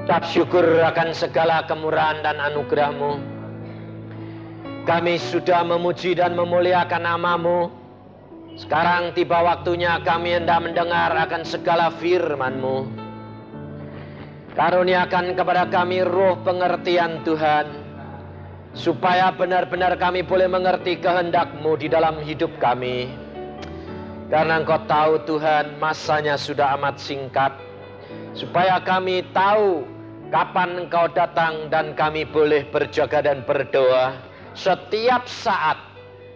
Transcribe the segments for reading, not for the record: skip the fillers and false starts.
Ucap syukur akan segala kemurahan dan anugerah-Mu. Kami sudah memuji dan memuliakan nama-Mu. Sekarang tiba waktunya kami hendak mendengar akan segala firman-Mu. Karuniakan kepada kami roh pengertian Tuhan, supaya benar-benar kami boleh mengerti kehendak-Mu di dalam hidup kami. Karena Engkau tahu Tuhan, masanya sudah amat singkat, supaya kami tahu kapan Engkau datang dan kami boleh berjaga dan berdoa setiap saat,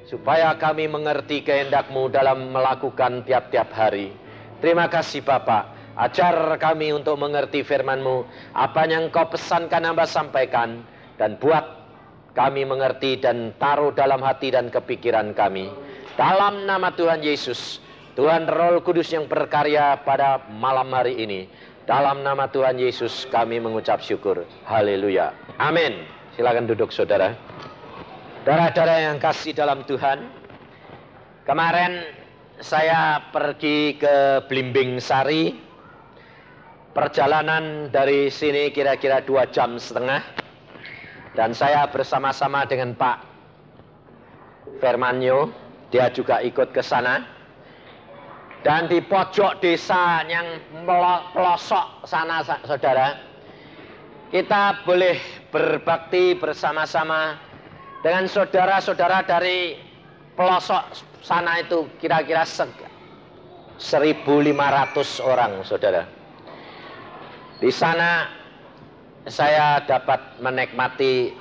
supaya kami mengerti kehendak-Mu dalam melakukan tiap-tiap hari. Terima kasih Bapa, ajar kami untuk mengerti firman-Mu, apa yang Engkau pesankan hamba sampaikan, dan buat kami mengerti dan taruh dalam hati dan kepikiran kami. Dalam nama Tuhan Yesus, Tuhan Roh Kudus yang berkarya pada malam hari ini. Dalam nama Tuhan Yesus kami mengucap syukur. Haleluya. Amin. Silakan duduk saudara. Saudara-saudara yang kasih dalam Tuhan, kemarin saya pergi ke Blimbing Sari. Perjalanan dari sini kira-kira 2,5 jam. Dan saya bersama-sama dengan Pak Firmanyo, dia juga ikut ke sana. Dan di pojok desa yang pelosok sana saudara, kita boleh berbakti bersama-sama dengan saudara-saudara dari pelosok sana itu kira-kira 1.500 orang saudara. Di sana saya dapat menikmati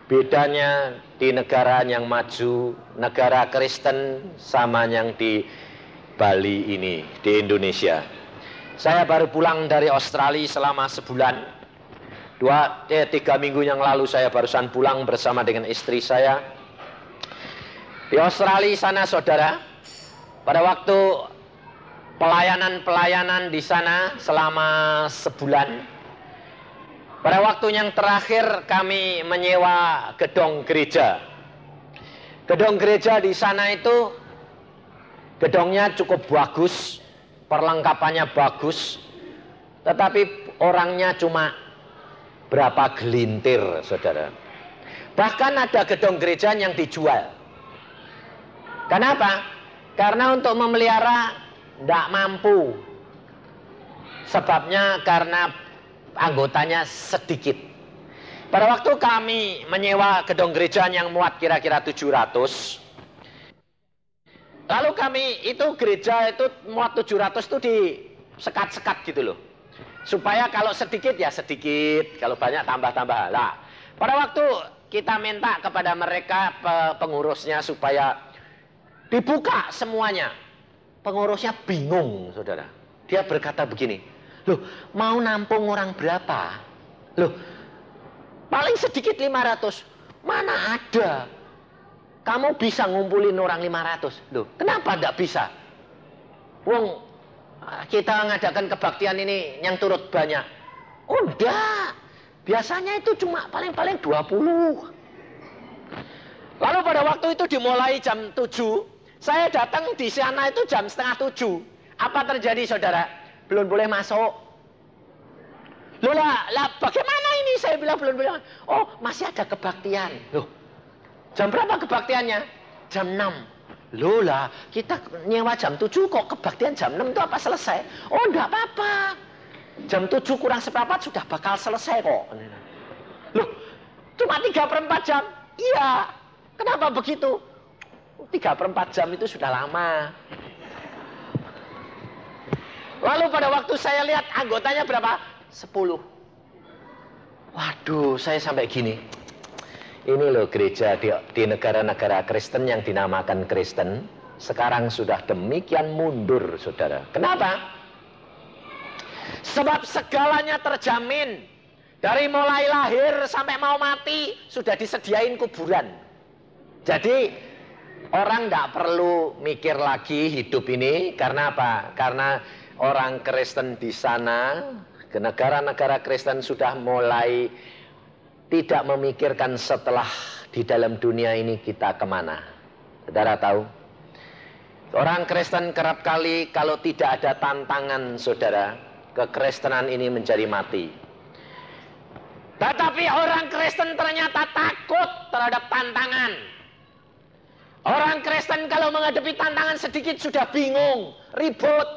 bedanya di negara yang maju, negara Kristen sama yang di Bali ini, di Indonesia. Saya baru pulang dari Australia selama sebulan. 3 minggu yang lalu saya barusan pulang bersama dengan istri saya. Di Australia sana saudara, pada waktu pelayanan di sana selama sebulan, pada waktu yang terakhir kami menyewa gedung gereja. Gedung gereja di sana itu gedungnya cukup bagus, perlengkapannya bagus, tetapi orangnya cuma berapa gelintir, saudara. Bahkan ada gedung gereja yang dijual. Kenapa? Karena untuk memelihara tidak mampu. Sebabnya karena anggotanya sedikit. Pada waktu kami menyewa gedung gereja yang muat kira-kira 700, lalu kami itu gereja itu muat 700 itu disekat-sekat gitu loh. Supaya kalau sedikit ya sedikit, kalau banyak tambah-tambah. Lah, pada waktu kita minta kepada mereka pengurusnya supaya dibuka semuanya, pengurusnya bingung, saudara. Dia berkata begini, loh mau nampung orang berapa? Loh paling sedikit 500, mana ada kamu bisa ngumpulin orang 500. Loh, kenapa enggak bisa? Wong, kita ngadakan kebaktian ini yang turut banyak. Oh, enggak. Biasanya itu cuma paling-paling 20. Lalu pada waktu itu dimulai jam 7, saya datang di sana itu jam 6:30. Apa terjadi, saudara? Belum boleh masuk. Loh lah, bagaimana ini? Saya bilang belum boleh. Oh, masih ada kebaktian. Loh, jam berapa kebaktiannya? Jam 6. Loh lah, kita nyewa jam 7 kok kebaktian jam 6 itu apa selesai? Oh enggak apa-apa. Jam 7 kurang seperempat sudah bakal selesai kok. Loh, cuma 3/4 jam? Iya. Kenapa begitu? 3/4 jam itu sudah lama. Lalu pada waktu saya lihat anggotanya berapa? 10. Waduh, saya sampai gini. Ini loh gereja di negara-negara Kristen yang dinamakan Kristen sekarang sudah demikian mundur, saudara. Kenapa? Sebab segalanya terjamin. Dari mulai lahir sampai mau mati sudah disediain kuburan. Jadi orang tidak perlu mikir lagi hidup ini. Karena apa? Karena orang Kristen di sana, ke negara-negara Kristen sudah mulai tidak memikirkan setelah di dalam dunia ini kita kemana. Saudara tahu, orang Kristen kerap kali kalau tidak ada tantangan, saudara, kekristenan ini menjadi mati. Tetapi orang Kristen ternyata takut terhadap tantangan. Orang Kristen kalau menghadapi tantangan sedikit sudah bingung, ribut.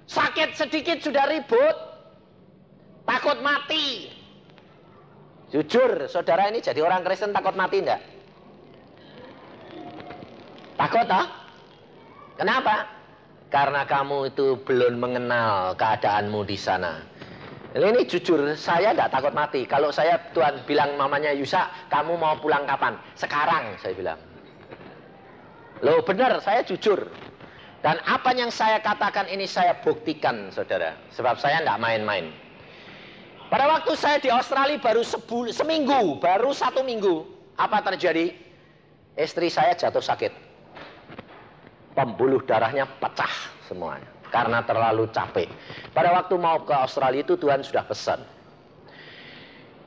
Sakit sedikit sudah ribut. Takut mati. Jujur, saudara ini jadi orang Kristen takut mati enggak? Takut toh? Kenapa? Karena kamu itu belum mengenal keadaanmu di sana. Ini jujur, saya enggak takut mati. Kalau saya Tuhan bilang mamanya Yusa, kamu mau pulang kapan? Sekarang, saya bilang. Loh benar, saya jujur. Dan apa yang saya katakan ini saya buktikan, saudara. Sebab saya enggak main-main. Pada waktu saya di Australia baru seminggu, baru 1 minggu. Apa terjadi? Istri saya jatuh sakit. Pembuluh darahnya pecah semuanya. Karena terlalu capek. Pada waktu mau ke Australia itu Tuhan sudah pesan.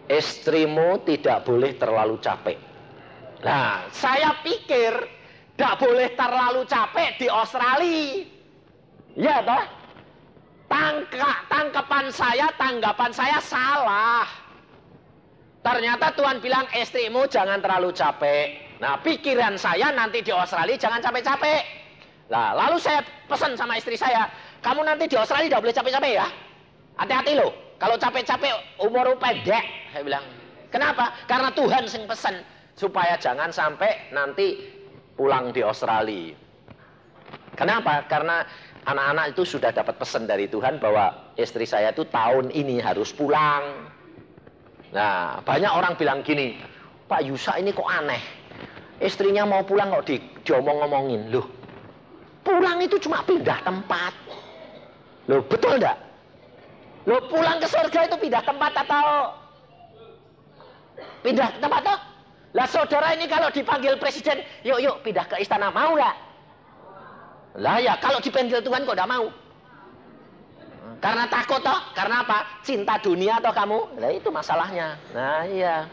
Istrimu tidak boleh terlalu capek. Nah, saya pikir tidak boleh terlalu capek di Australia. Ya toh? Tanggapan saya salah. Ternyata Tuhan bilang istrimu jangan terlalu capek. Nah, pikiran saya nanti di Australia jangan capek-capek. Nah, lalu saya pesan sama istri saya, kamu nanti di Australia tidak boleh capek-capek ya. Hati-hati loh, kalau capek-capek umur pendek. Saya bilang, kenapa? Karena Tuhan sing pesan supaya jangan sampai nanti pulang di Australia. Kenapa? Karena anak-anak itu sudah dapat pesan dari Tuhan bahwa istri saya itu tahun ini harus pulang. Nah, banyak orang bilang gini, Pak Yusa ini kok aneh. Istrinya mau pulang kok diomong-ngomongin. Loh, pulang itu cuma pindah tempat. Loh, betul enggak? Loh, pulang ke surga itu pindah tempat atau pindah tempat toh? Lah saudara ini kalau dipanggil presiden, yuk pindah ke istana, mau nggak? Lah ya kalau dipanggil Tuhan kok nggak mau? Karena takut toh? Karena apa? Cinta dunia toh kamu? Nah itu masalahnya. Nah iya.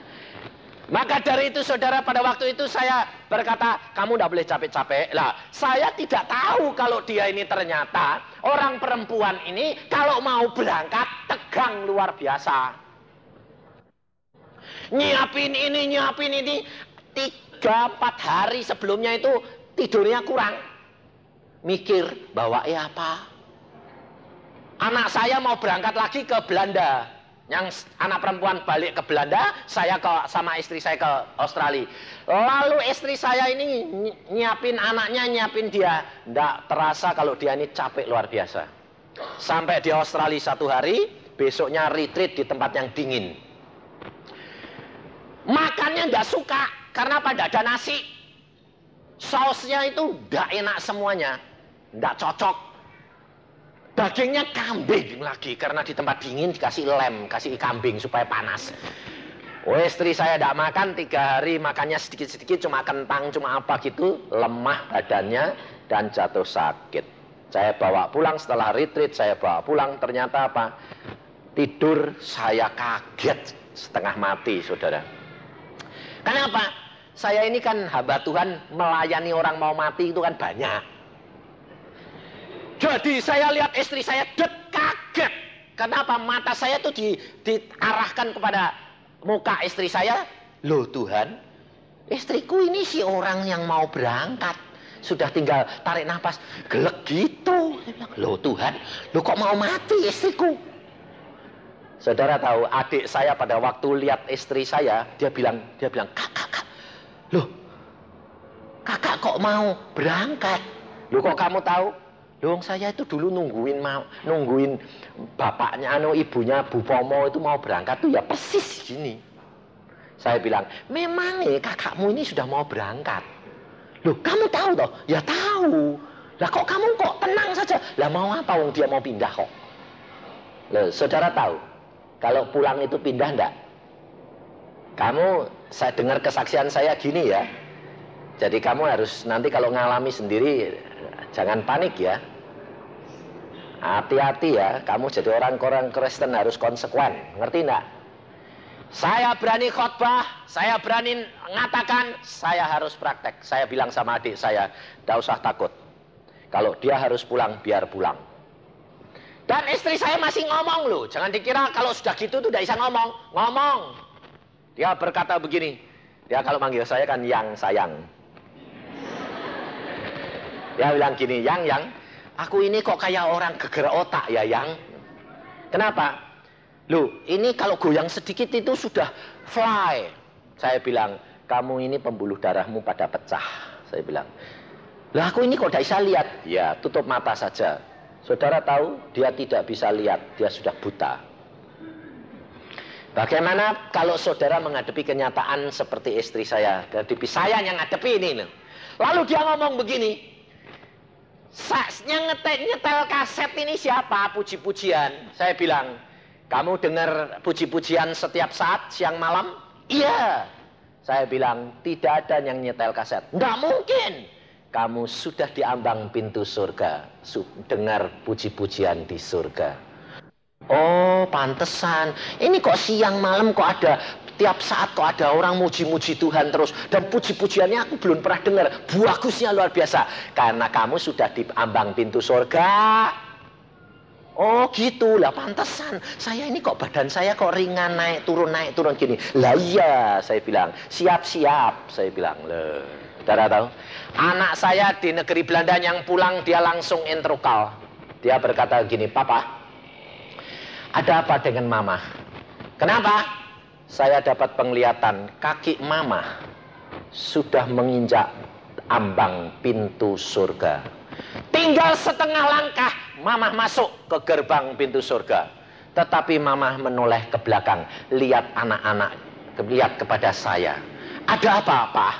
Maka dari itu saudara pada waktu itu saya berkata, kamu nggak boleh capek-capek. Lah saya tidak tahu kalau dia ini ternyata orang perempuan ini kalau mau berangkat tegang luar biasa. Nyiapin ini 3-4 hari sebelumnya itu tidurnya kurang. Mikir bawa apa? Anak saya mau berangkat lagi ke Belanda. Yang anak perempuan balik ke Belanda, saya sama istri saya ke Australia. Lalu istri saya ini nyiapin anaknya, nyiapin dia. Nggak terasa kalau dia ini capek luar biasa. Sampai di Australia 1 hari, besoknya retreat di tempat yang dingin. Makannya nggak suka, karena apa? Nggak ada nasi. Sausnya itu nggak enak semuanya, nggak cocok. Dagingnya kambing lagi, karena di tempat dingin dikasih lem, kasih kambing supaya panas. Oh, istri saya nggak makan 3 hari, makannya sedikit-sedikit, cuma kentang, cuma apa gitu, lemah badannya dan jatuh sakit. Saya bawa pulang setelah retreat, saya bawa pulang, ternyata apa? Tidur saya kaget, setengah mati, saudara. Kenapa? Saya ini kan hamba Tuhan, melayani orang mau mati itu kan banyak. Jadi saya lihat istri saya kaget. Kenapa? Mata saya tuh diarahkan kepada muka istri saya. Loh Tuhan, istriku ini si orang yang mau berangkat. Sudah tinggal tarik nafas, gelek gitu. Saya bilang, loh Tuhan, loh kok mau mati istriku? Saudara tahu, adik saya pada waktu lihat istri saya, dia bilang, kakak, loh, kakak kok mau berangkat? Loh kok kamu tahu? Loh saya itu dulu nungguin bapaknya, ibunya Bu Pomo itu mau berangkat tuh ya persis gini. Saya bilang, memang kakakmu ini sudah mau berangkat. Loh kamu tahu toh? Ya tahu. Lah kok kamu kok tenang saja? Lah mau apa? Wong dia mau pindah kok. Loh saudara tahu? Kalau pulang itu pindah enggak? Saya dengar kesaksian saya gini ya. Jadi kamu harus nanti kalau ngalami sendiri, jangan panik ya. Hati-hati ya, kamu jadi orang Kristen harus konsekuen. Ngerti enggak? Saya berani khotbah, saya berani mengatakan, saya harus praktek. Saya bilang sama adik saya, enggak usah takut. Kalau dia harus pulang, biar pulang. Dan istri saya masih ngomong loh. Jangan dikira kalau sudah gitu tuh tidak bisa ngomong. Ngomong. Dia berkata begini. Dia kalau manggil saya kan yang sayang. Dia bilang gini, yang, aku ini kok kayak orang geger otak ya, yang. Kenapa? Loh, ini kalau goyang sedikit itu sudah fly. Saya bilang, kamu ini pembuluh darahmu pada pecah. Saya bilang, lah aku ini kok tidak bisa lihat. Ya, tutup mata saja. Saudara tahu, dia tidak bisa lihat, dia sudah buta. Bagaimana kalau saudara menghadapi kenyataan seperti istri saya, hadapi saya yang ngadepi ini. Lalu dia ngomong begini, yang nyetel kaset ini siapa? Puji-pujian. Saya bilang, kamu dengar puji-pujian setiap saat, siang malam? Iya. Saya bilang, tidak ada yang nyetel kaset. Nggak mungkin. Kamu sudah diambang pintu surga. Dengar puji-pujian di surga. Oh, pantesan. Ini kok siang malam kok ada, tiap saat kok ada orang muji-muji Tuhan terus. Dan puji-pujiannya aku belum pernah dengar. Bagusnya luar biasa. Karena kamu sudah diambang pintu surga. Oh gitu lah, pantesan. Saya ini kok badan saya kok ringan naik turun gini. Lah iya, saya bilang. Siap-siap, saya bilang. Loh, saudara tahu? Anak saya di negeri Belanda yang pulang dia langsung introkal. Dia berkata gini, Papa, ada apa dengan mama? Kenapa? Saya dapat penglihatan kaki mama sudah menginjak ambang pintu surga. Tinggal setengah langkah mama masuk ke gerbang pintu surga. Tetapi mama menoleh ke belakang, lihat anak-anak, lihat kepada saya. Ada apa, Pak?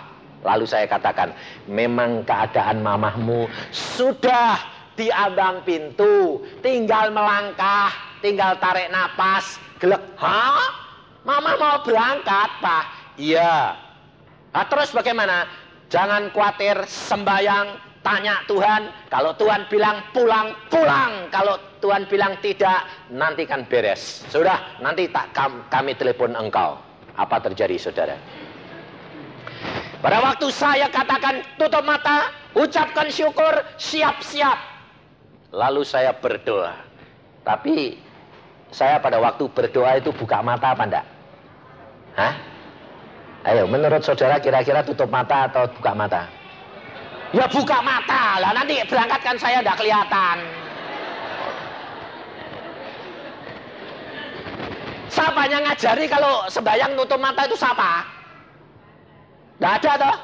Lalu saya katakan, memang keadaan mamahmu sudah diambang pintu, tinggal melangkah, tinggal tarik napas, gelek. Hah? Mama mau berangkat, Pak? Iya. Nah, terus bagaimana? Jangan khawatir, sembahyang, tanya Tuhan. Kalau Tuhan bilang pulang, pulang. Kalau Tuhan bilang tidak, nanti kan beres. Sudah, nanti kami telepon engkau. Apa terjadi, saudara? Pada waktu saya katakan tutup mata, ucapkan syukur, siap-siap. Lalu saya berdoa. Tapi saya pada waktu berdoa itu buka mata apa enggak? Hah? Ayo, menurut saudara kira-kira tutup mata atau buka mata? Ya buka mata lah, nanti berangkat kan saya enggak kelihatan. Siapa yang ngajari kalau sembahyang nutup mata itu siapa? Enggak ada toh?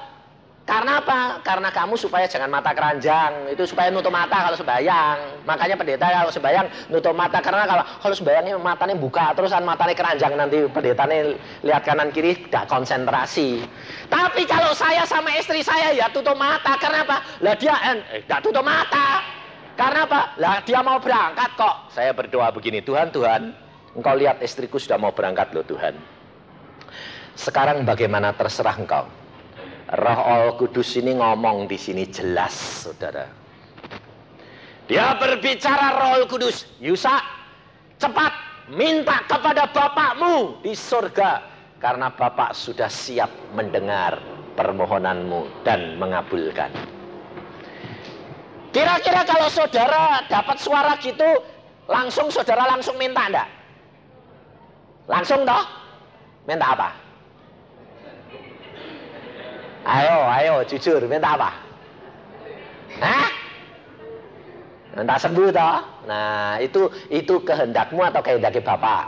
Karena apa? Karena kamu supaya jangan mata keranjang. Itu supaya nutup mata kalau sembahyang. Makanya pendeta kalau sembahyang nutup mata. Karena kalau sembahyangnya matanya buka, terusan matanya keranjang, nanti pendetanya lihat kanan kiri tidak konsentrasi. Tapi kalau saya sama istri saya ya tutup mata. Karena apa? Lah dia tidak tutup mata. Karena apa? Lah dia mau berangkat kok. Saya berdoa begini, Tuhan, Engkau lihat istriku sudah mau berangkat loh Tuhan. Sekarang bagaimana, terserah Engkau. Roh Kudus ini ngomong di sini jelas, saudara. Dia berbicara Roh Kudus, Yusa, cepat minta kepada Bapakmu di surga, karena Bapak sudah siap mendengar permohonanmu dan mengabulkan. Kira-kira kalau saudara dapat suara gitu, saudara langsung minta enggak? Langsung toh? Minta apa? Ayo, jujur, minta apa? Hah? Minta sembuh toh? Nah, itu kehendakmu atau kehendaknya Bapak?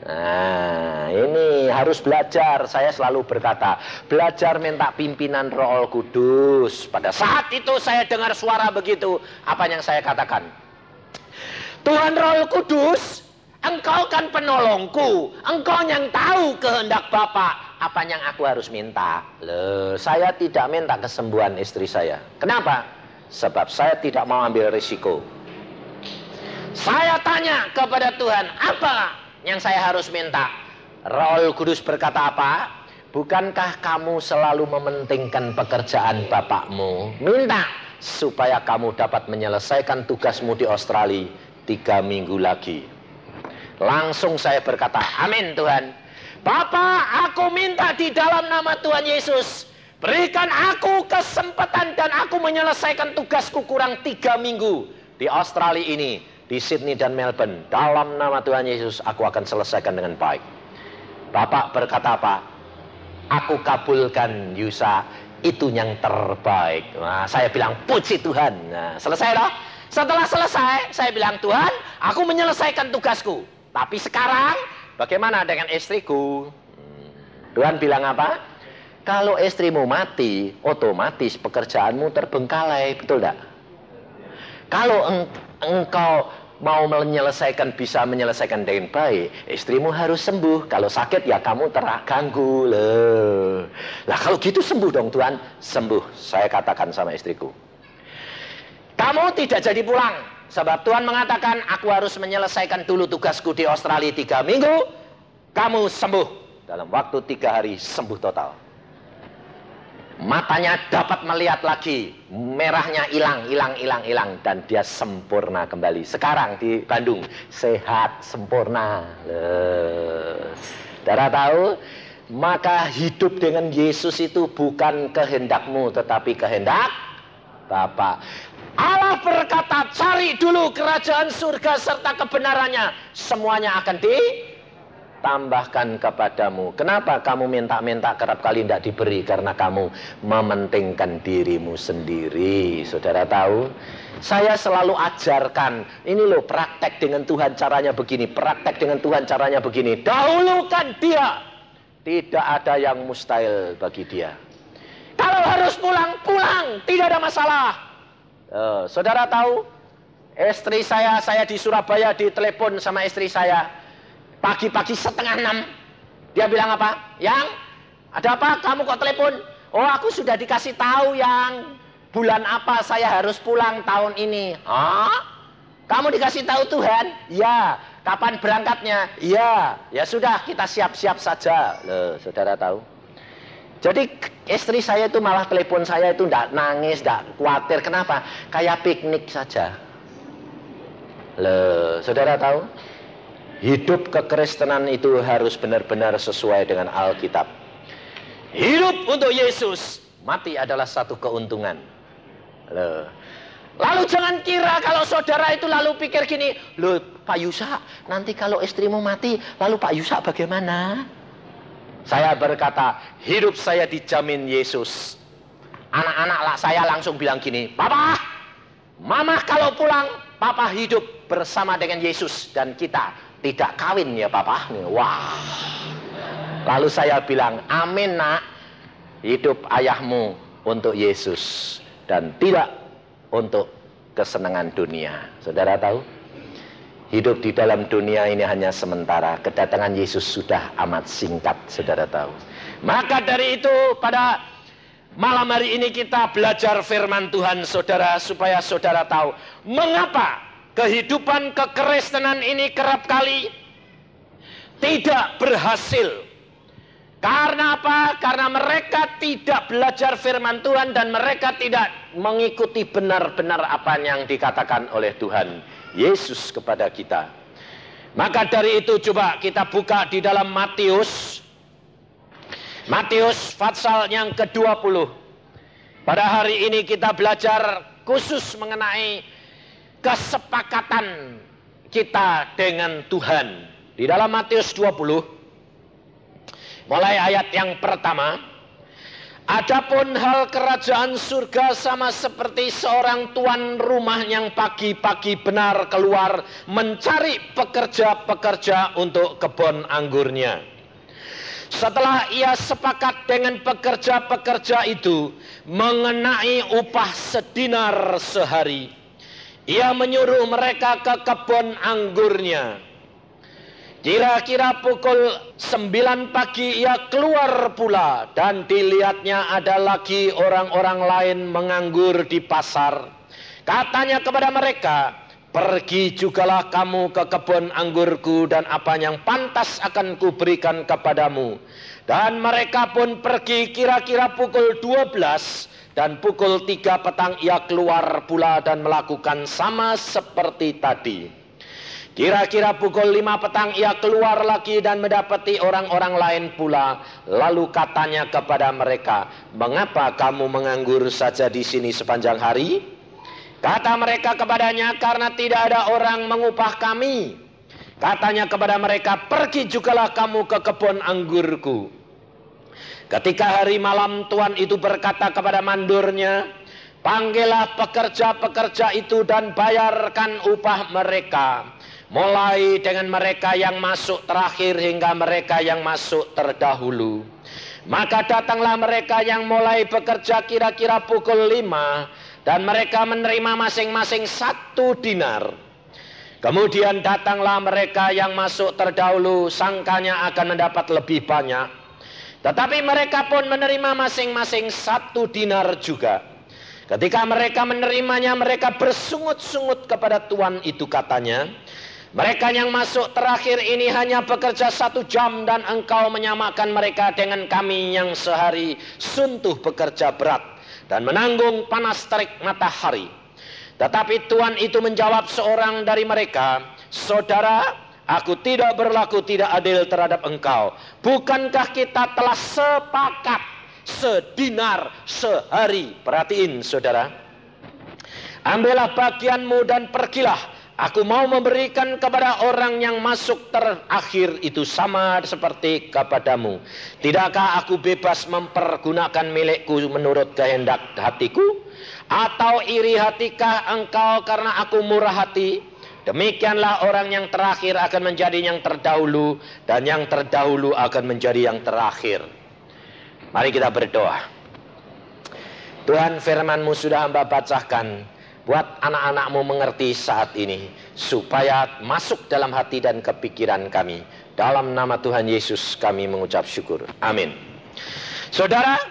Nah, ini harus belajar. Saya selalu berkata, belajar minta pimpinan Roh Kudus. Pada saat itu saya dengar suara begitu, apa yang saya katakan? Tuhan Roh Kudus, Engkau kan penolongku, Engkau yang tahu kehendak Bapak. Apa yang aku harus minta? Loh, saya tidak minta kesembuhan istri saya. Kenapa? Sebab saya tidak mau ambil risiko. Saya tanya kepada Tuhan, apa yang saya harus minta? Roh Kudus berkata apa? Bukankah kamu selalu mementingkan pekerjaan Bapakmu? Minta supaya kamu dapat menyelesaikan tugasmu di Australia 3 minggu lagi. Langsung saya berkata, amin Tuhan. Bapak, aku minta di dalam nama Tuhan Yesus, berikan aku kesempatan dan aku menyelesaikan tugasku kurang 3 minggu di Australia ini, di Sydney dan Melbourne. Dalam nama Tuhan Yesus, aku akan selesaikan dengan baik. Bapak berkata apa? Aku kabulkan Yusa, itu yang terbaik. Nah, saya bilang puji Tuhan. Nah, selesai loh. Setelah selesai, saya bilang, Tuhan, aku menyelesaikan tugasku. Tapi sekarang, bagaimana dengan istriku? Tuhan bilang apa? Kalau istrimu mati, otomatis pekerjaanmu terbengkalai, betul tidak? Kalau engkau mau bisa menyelesaikan dengan baik, istrimu harus sembuh. Kalau sakit ya kamu terganggu. Lah kalau gitu sembuh dong Tuhan. Sembuh, saya katakan sama istriku. Kamu tidak jadi pulang, sebab Tuhan mengatakan aku harus menyelesaikan dulu tugasku di Australia 3 minggu. Kamu sembuh. Dalam waktu 3 hari sembuh total. Matanya dapat melihat lagi, merahnya hilang, dan dia sempurna kembali. Sekarang di Bandung, sehat, sempurna. Saudara tahu, maka hidup dengan Yesus itu bukan kehendakmu, tetapi kehendak Bapa. Allah berkata, cari dulu kerajaan surga serta kebenarannya, semuanya akan ditambahkan kepadamu. Kenapa kamu minta-minta kerap kali tidak diberi? Karena kamu mementingkan dirimu sendiri. Saudara tahu, saya selalu ajarkan, ini loh praktek dengan Tuhan caranya begini, praktek dengan Tuhan caranya begini. Dahulukan dia. Tidak ada yang mustahil bagi dia. Kalau harus pulang, pulang, tidak ada masalah. Saudara tahu, istri saya di Surabaya ditelepon sama istri saya pagi-pagi 5:30. Dia bilang apa? Yang, ada apa? Kamu kok telepon? Oh, aku sudah dikasih tahu yang bulan apa saya harus pulang tahun ini. Kamu dikasih tahu Tuhan? Ya. Kapan berangkatnya? Ya. Ya sudah, kita siap-siap saja. Saudara tahu. Jadi istri saya itu malah telepon saya itu tidak nangis, tidak khawatir. Kenapa? Kayak piknik saja. Saudara tahu? Hidup kekristenan itu harus benar-benar sesuai dengan Alkitab. Hidup untuk Yesus, mati adalah satu keuntungan. Lalu jangan kira kalau saudara itu lalu pikir gini, loh Pak Yusa, nanti kalau istrimu mati, lalu Pak Yusa bagaimana? Saya berkata, hidup saya dijamin Yesus. Anak-anak saya langsung bilang gini, Papa, Mama kalau pulang, Papa hidup bersama dengan Yesus. Dan kita tidak kawin ya Papa. Wah. Lalu saya bilang, amin nak, hidup ayahmu untuk Yesus. Dan tidak untuk kesenangan dunia. Saudara tahu? Hidup di dalam dunia ini hanya sementara. Kedatangan Yesus sudah amat singkat, saudara tahu. Maka dari itu pada malam hari ini kita belajar firman Tuhan saudara, supaya saudara tahu mengapa kehidupan kekristenan ini kerap kali tidak berhasil. Karena apa? Karena mereka tidak belajar firman Tuhan dan mereka tidak mengikuti benar-benar apa yang dikatakan oleh Tuhan Yesus kepada kita. Maka dari itu coba kita buka di dalam Matius pasal yang ke-20. Pada hari ini kita belajar khusus mengenai kesepakatan kita dengan Tuhan. Di dalam Matius 20, mulai ayat yang pertama. Adapun hal kerajaan surga sama seperti seorang tuan rumah yang pagi-pagi benar keluar mencari pekerja-pekerja untuk kebun anggurnya. Setelah ia sepakat dengan pekerja-pekerja itu mengenai upah sedinar sehari, ia menyuruh mereka ke kebun anggurnya. Kira-kira pukul 9 pagi ia keluar pula dan dilihatnya ada lagi orang-orang lain menganggur di pasar. Katanya kepada mereka, pergi jugalah kamu ke kebun anggurku dan apa yang pantas akan kuberikan kepadamu. Dan mereka pun pergi kira-kira pukul 12 dan pukul 3 petang ia keluar pula dan melakukan sama seperti tadi. Kira-kira pukul 5 petang ia keluar lagi dan mendapati orang-orang lain pula. Lalu katanya kepada mereka, mengapa kamu menganggur saja di sini sepanjang hari? Kata mereka kepadanya, karena tidak ada orang mengupah kami. Katanya kepada mereka, pergi jugalah kamu ke kebun anggurku. Ketika hari malam, tuan itu berkata kepada mandornya, panggillah pekerja-pekerja itu dan bayarkan upah mereka, mulai dengan mereka yang masuk terakhir hingga mereka yang masuk terdahulu. Maka datanglah mereka yang mulai bekerja kira-kira pukul 5, dan mereka menerima masing-masing 1 dinar. Kemudian datanglah mereka yang masuk terdahulu, sangkanya akan mendapat lebih banyak. Tetapi mereka pun menerima masing-masing 1 dinar juga. Ketika mereka menerimanya, mereka bersungut-sungut kepada tuan itu, katanya, mereka yang masuk terakhir ini hanya bekerja 1 jam dan engkau menyamakan mereka dengan kami yang sehari suntuh bekerja berat dan menanggung panas terik matahari. Tetapi tuan itu menjawab seorang dari mereka, saudara, aku tidak berlaku tidak adil terhadap engkau. Bukankah kita telah sepakat sedinar sehari? Perhatiin saudara, ambillah bagianmu dan pergilah. Aku mau memberikan kepada orang yang masuk terakhir itu sama seperti kepadamu. Tidakkah aku bebas mempergunakan milikku menurut kehendak hatiku? Atau iri hatikah engkau karena aku murah hati? Demikianlah orang yang terakhir akan menjadi yang terdahulu, dan yang terdahulu akan menjadi yang terakhir. Mari kita berdoa. Tuhan, firman-Mu sudah hamba bacakan. Buat anak-anak-Mu mengerti saat ini, supaya masuk dalam hati dan kepikiran kami. Dalam nama Tuhan Yesus kami mengucap syukur. Amin. Saudara,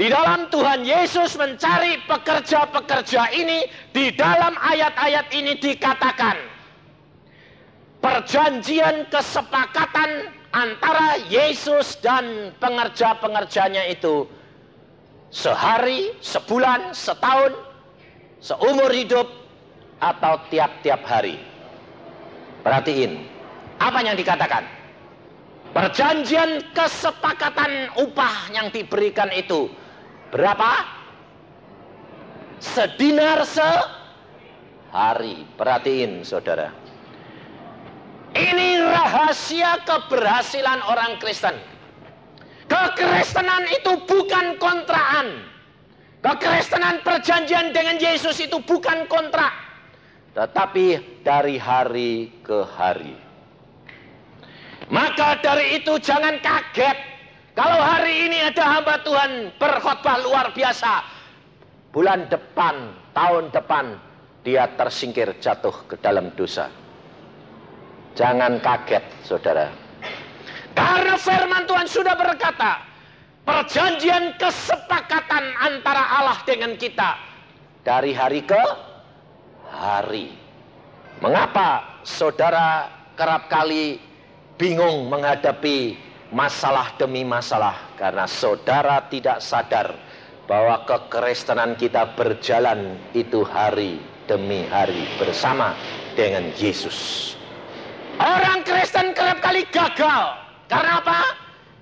di dalam Tuhan Yesus mencari pekerja-pekerja ini, di dalam ayat-ayat ini dikatakan, perjanjian kesepakatan antara Yesus dan pengerja-pengerjanya itu, sehari, sebulan, setahun, seumur hidup, atau tiap-tiap hari. Perhatiin, apa yang dikatakan? Perjanjian kesepakatan upah yang diberikan itu berapa? Sedinar sehari. Perhatiin saudara, ini rahasia keberhasilan orang Kristen. Kekristenan itu bukan kontrakan. Kekristenan perjanjian dengan Yesus itu bukan kontrak, tetapi dari hari ke hari. Maka dari itu jangan kaget kalau hari ini ada hamba Tuhan berkhotbah luar biasa, bulan depan, tahun depan dia tersingkir jatuh ke dalam dosa. Jangan kaget saudara, karena firman Tuhan sudah berkata, perjanjian kesepakatan antara Allah dengan kita dari hari ke hari. Mengapa saudara kerap kali bingung menghadapi masalah demi masalah? Karena saudara tidak sadar bahwa kekristenan kita berjalan itu hari demi hari bersama dengan Yesus. Orang Kristen kerap kali gagal. Karena apa?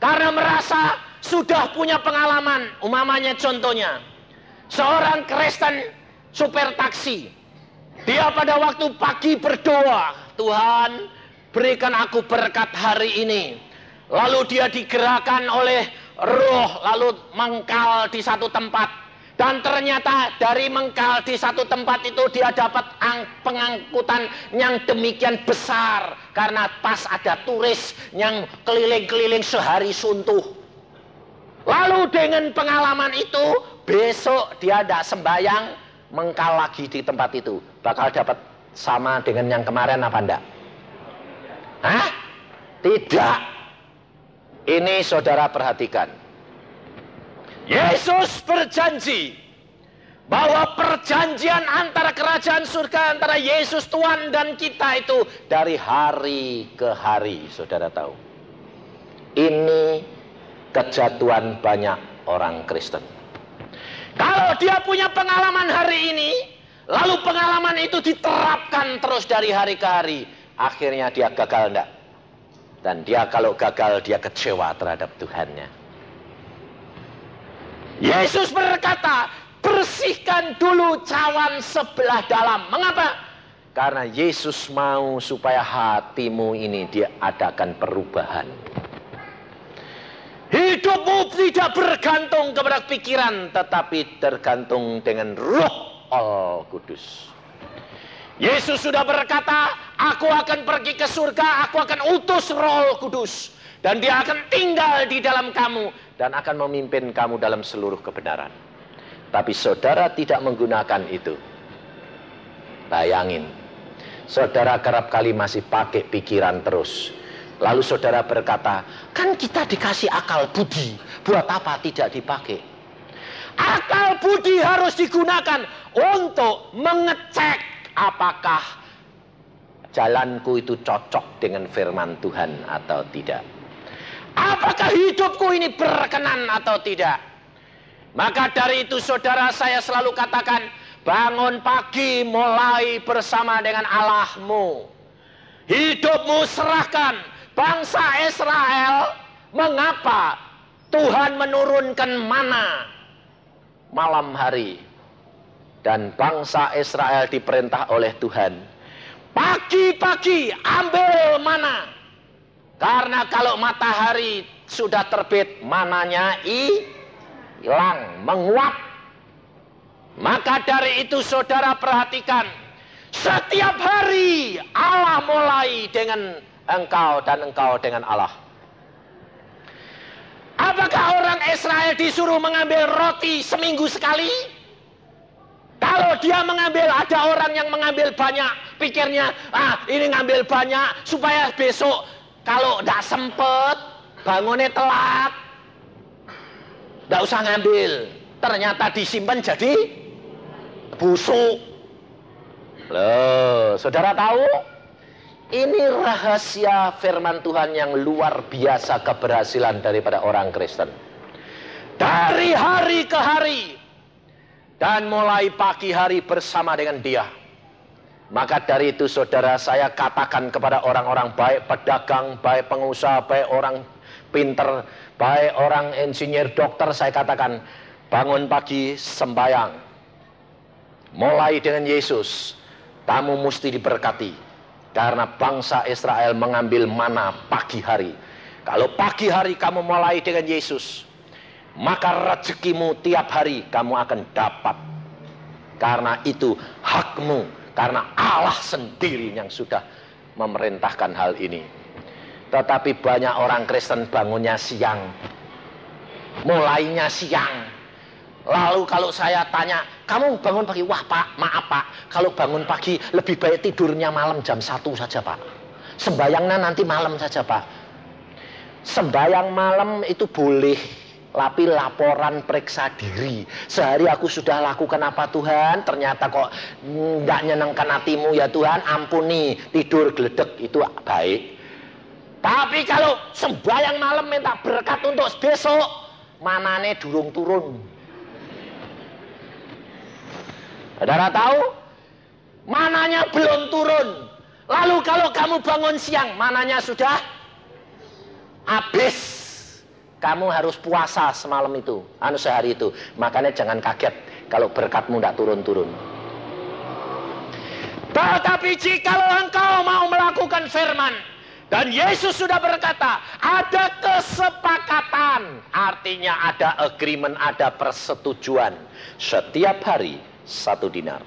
Karena merasa sudah punya pengalaman. Umpamanya contohnya, seorang Kristen supir taksi, dia pada waktu pagi berdoa, Tuhan berikan aku berkat hari ini. Lalu dia digerakkan oleh roh, lalu mengkal di satu tempat. Dan ternyata dari mengkal di satu tempat itu dia dapat pengangkutan yang demikian besar. Karena pas ada turis yang keliling-keliling sehari suntuh. Lalu dengan pengalaman itu, besok dia tidak sembahyang, mengkal lagi di tempat itu. Bakal dapat sama dengan yang kemarin apa enggak? Hah? Tidak. Ini saudara perhatikan. Yesus berjanji bahwa perjanjian antara kerajaan surga, antara Yesus Tuhan dan kita itu dari hari ke hari, saudara tahu. Ini kejatuhan banyak orang Kristen. Kalau dia punya pengalaman hari ini, lalu pengalaman itu diterapkan terus dari hari ke hari, akhirnya dia gagal enggak? Dan dia kalau gagal, dia kecewa terhadap Tuhannya. Yesus berkata, bersihkan dulu cawan sebelah dalam. Mengapa? Karena Yesus mau supaya hatimu ini diadakan perubahan. Hidupmu tidak bergantung kepada pikiran, tetapi tergantung dengan Roh Allah Kudus. Yesus sudah berkata, aku akan pergi ke surga, aku akan utus Roh Kudus. Dan dia akan tinggal di dalam kamu dan akan memimpin kamu dalam seluruh kebenaran. Tapi saudara tidak menggunakan itu. Bayangin, saudara kerap kali masih pakai pikiran terus. Lalu saudara berkata, kan kita dikasih akal budi, buat apa tidak dipakai? Akal budi harus digunakan untuk mengecek apakah jalanku itu cocok dengan firman Tuhan atau tidak. Apakah hidupku ini berkenan atau tidak? Maka dari itu saudara, saya selalu katakan, bangun pagi mulai bersama dengan Allahmu. Hidupmu serahkan. Bangsa Israel, mengapa Tuhan menurunkan mana malam hari? Dan bangsa Israel diperintah oleh Tuhan, pagi-pagi ambil mana. Karena kalau matahari sudah terbit, mananya hilang, menguap. Maka dari itu saudara perhatikan, setiap hari Allah mulai dengan engkau dan engkau dengan Allah. Apakah orang Israel disuruh mengambil roti seminggu sekali? Kalau dia mengambil, ada orang yang mengambil banyak, pikirnya, ini ngambil banyak supaya besok kalau tidak sempet, bangunnya telat, tidak usah ngambil. Ternyata disimpan jadi busuk. Loh, saudara tahu? Ini rahasia firman Tuhan yang luar biasa keberhasilan daripada orang Kristen. Dari hari ke hari. Dan mulai pagi hari bersama dengan dia. Maka dari itu saudara, saya katakan kepada orang-orang baik pedagang, baik pengusaha, baik orang pinter, baik orang insinyur, dokter, saya katakan, bangun pagi sembahyang. Mulai dengan Yesus, kamu mesti diberkati. Karena bangsa Israel mengambil mana pagi hari. Kalau pagi hari kamu mulai dengan Yesus, maka rezekimu tiap hari kamu akan dapat. Karena itu hakmu. Karena Allah sendiri yang sudah memerintahkan hal ini. Tetapi banyak orang Kristen bangunnya siang, mulainya siang. Lalu kalau saya tanya, kamu bangun pagi? Wah Pak, maaf Pak, kalau bangun pagi lebih baik tidurnya malam jam 1 saja Pak. Sembayangnya nanti malam saja Pak. Sembayang malam itu boleh, tapi laporan periksa diri. Sehari aku sudah lakukan apa Tuhan? Ternyata kok nggak nyenangkan hatimu ya Tuhan. Ampuni, tidur geledek itu baik. Tapi kalau sembahyang malam minta berkat untuk besok, manane durung turun. Saudara tahu? Mananya belum turun. Lalu kalau kamu bangun siang, mananya sudah habis. Kamu harus puasa semalam itu, sehari itu. Makanya jangan kaget kalau berkatmu tidak turun-turun. Tetapi jikalau engkau mau melakukan firman, dan Yesus sudah berkata, ada kesepakatan. Artinya ada agreement, ada persetujuan. Setiap hari 1 dinar.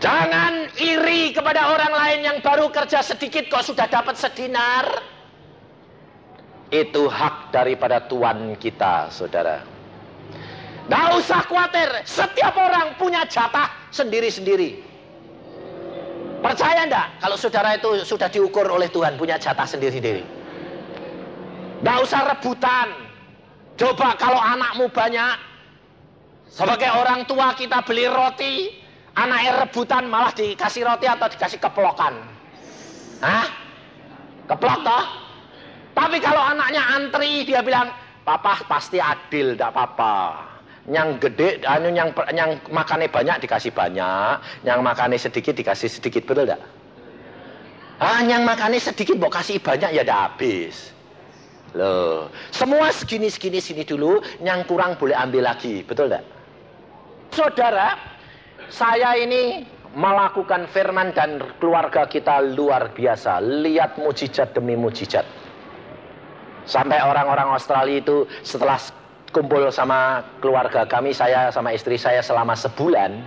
Jangan iri kepada orang lain yang baru kerja sedikit kok sudah dapat sedinar. Itu hak daripada Tuhan kita, saudara. Tidak usah khawatir, setiap orang punya jatah sendiri-sendiri. Percaya enggak kalau saudara itu sudah diukur oleh Tuhan, punya jatah sendiri-sendiri? Tidak usah rebutan. Coba kalau anakmu banyak, sebagai orang tua kita beli roti, anaknya rebutan malah dikasih roti atau dikasih keplokan. Hah? Keplok toh? Tapi kalau anaknya antri, dia bilang, papa pasti adil, tidak apa-apa. Yang gede, yang makannya banyak dikasih banyak, yang makannya sedikit dikasih sedikit, betul tidak? Yang makannya sedikit, mau kasih banyak ya tidak habis. Loh, semua segini dulu, yang kurang boleh ambil lagi, betul tidak? Saudara, saya ini melakukan firman dan keluarga kita luar biasa. Lihat mujizat demi mujizat. Sampai orang-orang Australia itu setelah kumpul sama keluarga kami, saya sama istri saya selama sebulan,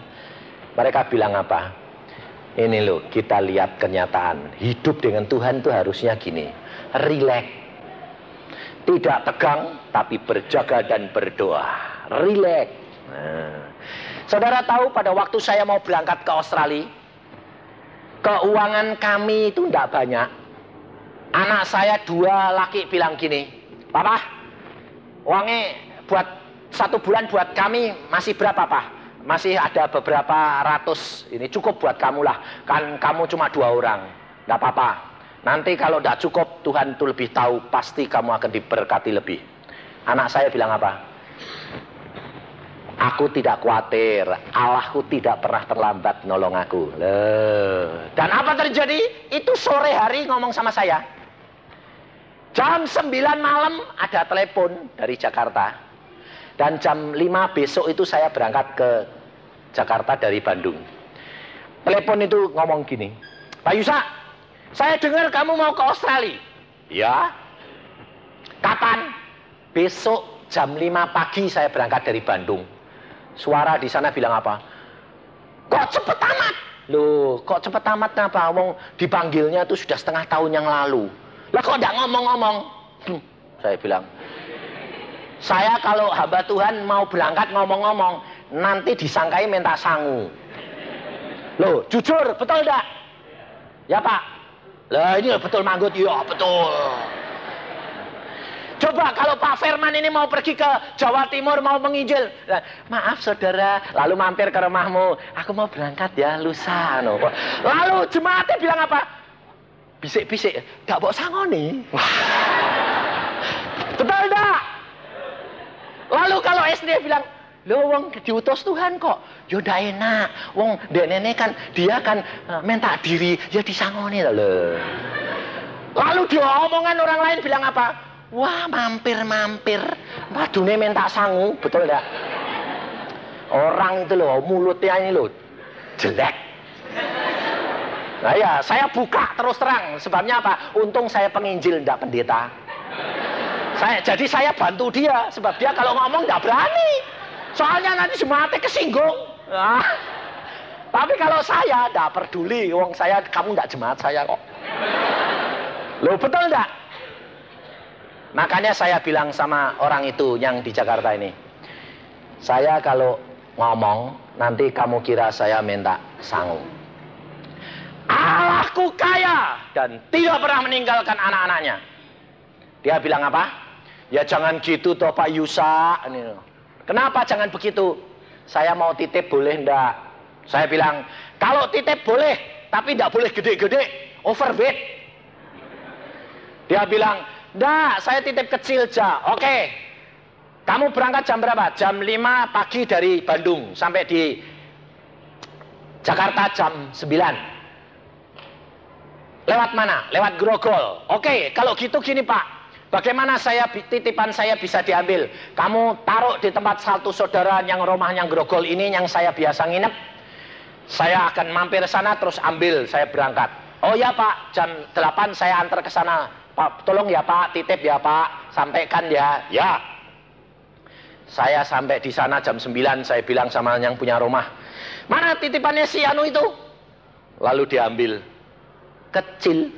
mereka bilang apa? Ini loh, kita lihat kenyataan. Hidup dengan Tuhan itu harusnya gini. Rileks. Tidak tegang, tapi berjaga dan berdoa. Rileks. Nah. Saudara tahu pada waktu saya mau berangkat ke Australia, keuangan kami itu tidak banyak. Anak saya 2 laki bilang gini, Papa, uangnya buat 1 bulan buat kami masih berapa, Pak? Masih ada beberapa ratus, ini cukup buat kamu lah. Kan kamu cuma 2 orang, tidak apa-apa. Nanti kalau tidak cukup, Tuhan itu lebih tahu, pasti kamu akan diberkati lebih. Anak saya bilang apa? Aku tidak khawatir, Allahku tidak pernah terlambat nolong aku. Dan apa terjadi? Itu sore hari ngomong sama saya. Jam 9 malam ada telepon dari Jakarta. Dan jam 5 besok itu saya berangkat ke Jakarta dari Bandung. Telepon itu ngomong gini, Pak Yusa, saya dengar kamu mau ke Australia. Ya. Kapan? Besok jam 5 pagi saya berangkat dari Bandung. Suara di sana bilang apa? Kok cepet amat? Loh, kok cepet amat apa? Wong dipanggilnya itu sudah setengah tahun yang lalu. Lah kok tidak ngomong-ngomong? Saya bilang, saya kalau hamba Tuhan mau berangkat ngomong-ngomong, nanti disangkai minta sangu. Loh, jujur, betul tidak? Ya Pak. Lah ini betul manggut, ya betul. Coba kalau Pak Firman ini mau pergi ke Jawa Timur mau menginjil, maaf saudara, lalu mampir ke rumahmu, aku mau berangkat ya lusa. No. Lalu jemaatnya bilang apa? Bisik-bisik, gak bawa sangoni. Betul enggak? Lalu kalau SD bilang, lo wong diutus Tuhan kok, yo ndak enak, wong nenek kan dia kan minta diri, ya disangoni loh. Lalu dia omongan orang lain bilang apa? Wah mampir-mampir, padune minta sangu, betul enggak? Orang itu loh, mulutnya ini loh, jelek. Nah ya, saya buka terus terang, sebabnya apa? Untung saya penginjil, enggak pendeta. Jadi saya bantu dia, sebab dia kalau ngomong enggak berani. Soalnya nanti jemaatnya kesinggung. Nah, tapi kalau saya enggak peduli, wong saya, kamu enggak jemaat saya kok. Loh betul enggak? Makanya saya bilang sama orang itu yang di Jakarta ini, saya kalau ngomong nanti kamu kira saya minta sangu. Allahku kaya dan tidak pernah meninggalkan anak-anaknya. Dia bilang apa? Ya jangan gitu toh Pak Yusa. Kenapa jangan begitu? Saya mau titip boleh enggak? Saya bilang kalau titip boleh, tapi enggak boleh gede-gede, overweight. Dia bilang, enggak, saya titip kecil aja. Oke. Kamu berangkat jam berapa? Jam 5 pagi dari Bandung sampai di Jakarta jam 9. Lewat mana? Lewat Grogol. Oke, kalau gitu gini Pak. Bagaimana titipan saya bisa diambil? Kamu taruh di tempat satu saudara yang rumahnya Grogol ini yang saya biasa nginep. Saya akan mampir sana terus ambil, saya berangkat. Oh ya Pak, jam 8 saya antar ke sana. Pak, tolong ya Pak, titip ya Pak, sampaikan ya. Ya. Saya sampai di sana jam 9, saya bilang sama yang punya rumah, mana titipannya si Anu itu? Lalu diambil. Kecil.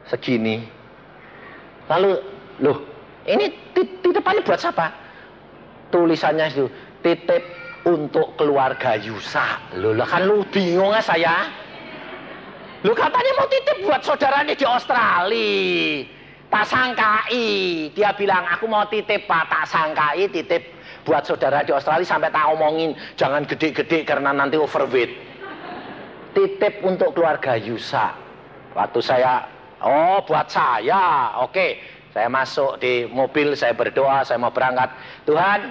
Segini. Lalu, loh, ini titipannya buat siapa? Tulisannya itu, titip untuk keluarga Yusa. Loh, kan lu bingung ya saya? Lu katanya mau titip buat saudaranya di Australia. Tak sangkai. Dia bilang, aku mau titip Pak, tak sangkai titip buat saudara di Australia sampai tak omongin. Jangan gede-gede karena nanti overweight. Titip untuk keluarga Yusa. Waktu saya, oh buat saya. Oke, saya masuk di mobil, saya berdoa, saya mau berangkat. Tuhan,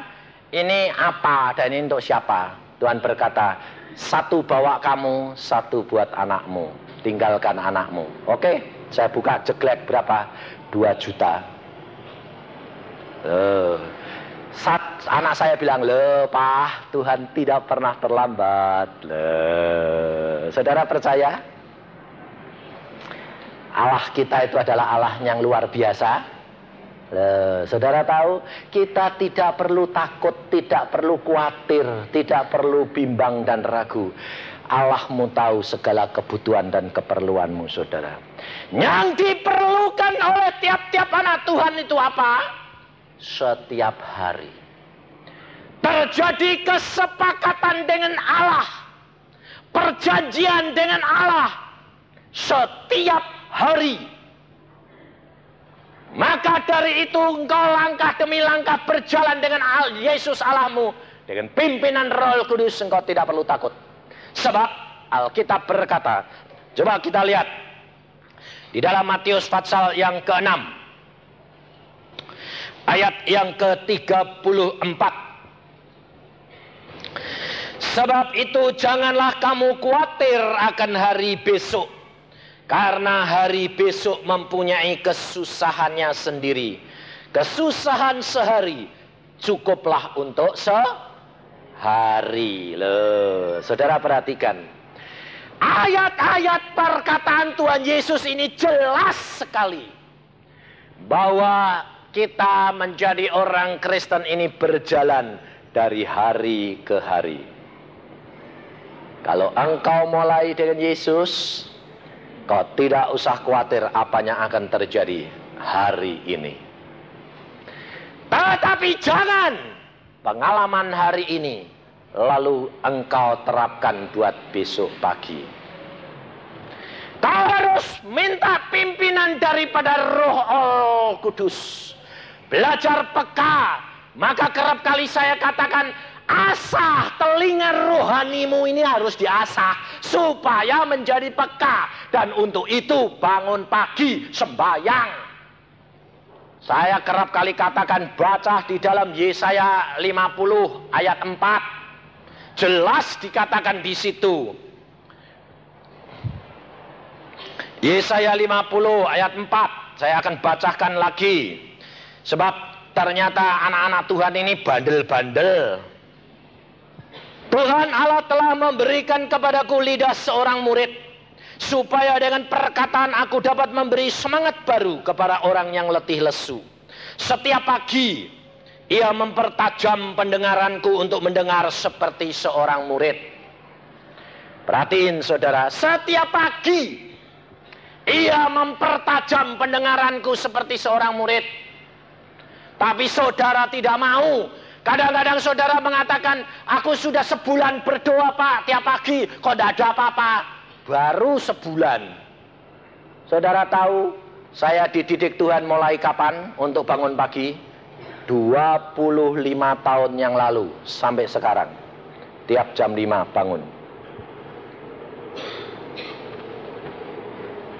ini apa dan ini untuk siapa? Tuhan berkata, 1 bawa kamu, 1 buat anakmu. Tinggalkan anakmu. Oke, saya buka jeglek berapa? 2 juta. 1 anak saya bilang, "Loh, Pak, Tuhan tidak pernah terlambat." Loh, saudara percaya? Allah kita itu adalah Allah yang luar biasa. Loh, saudara tahu, kita tidak perlu takut, tidak perlu khawatir, tidak perlu bimbang dan ragu. Allahmu tahu segala kebutuhan dan keperluanmu, saudara. Yang diperlukan oleh tiap-tiap anak Tuhan itu apa? Setiap hari terjadi kesepakatan dengan Allah, perjanjian dengan Allah setiap hari. Maka dari itu engkau langkah demi langkah berjalan dengan Yesus Allahmu, dengan pimpinan Roh Kudus, engkau tidak perlu takut. Sebab Alkitab berkata, coba kita lihat di dalam Matius pasal yang ke-6 ayat yang ke-34. Sebab itu janganlah kamu khawatir akan hari besok, karena hari besok mempunyai kesusahannya sendiri. Kesusahan sehari cukuplah untuk sehari. Loh, saudara perhatikan. Ayat-ayat perkataan Tuhan Yesus ini jelas sekali bahwa kita menjadi orang Kristen ini berjalan dari hari ke hari. Kalau engkau mulai dengan Yesus, kau tidak usah khawatir apa yang akan terjadi hari ini. Tetapi jangan pengalaman hari ini lalu engkau terapkan buat besok pagi. Kau harus minta pimpinan daripada Roh Kudus. Belajar peka. Maka kerap kali saya katakan, asah telinga rohanimu ini harus diasah supaya menjadi peka. Dan untuk itu bangun pagi, sembahyang. Saya kerap kali katakan, baca di dalam Yesaya 50 ayat 4. Jelas dikatakan di situ. Yesaya 50 ayat 4. Saya akan bacakan lagi. Sebab ternyata anak-anak Tuhan ini bandel-bandel. Tuhan Allah telah memberikan kepadaku lidah seorang murid, supaya dengan perkataan aku dapat memberi semangat baru kepada orang yang letih lesu. Setiap pagi ia mempertajam pendengaranku untuk mendengar seperti seorang murid. Perhatiin saudara, setiap pagi ia mempertajam pendengaranku seperti seorang murid. Tapi saudara tidak mau. Kadang-kadang saudara mengatakan, aku sudah sebulan berdoa Pak, tiap pagi, kok tidak ada apa-apa. Baru sebulan. Saudara tahu, saya dididik Tuhan mulai kapan untuk bangun pagi? 25 tahun yang lalu, sampai sekarang. Tiap jam 5 bangun.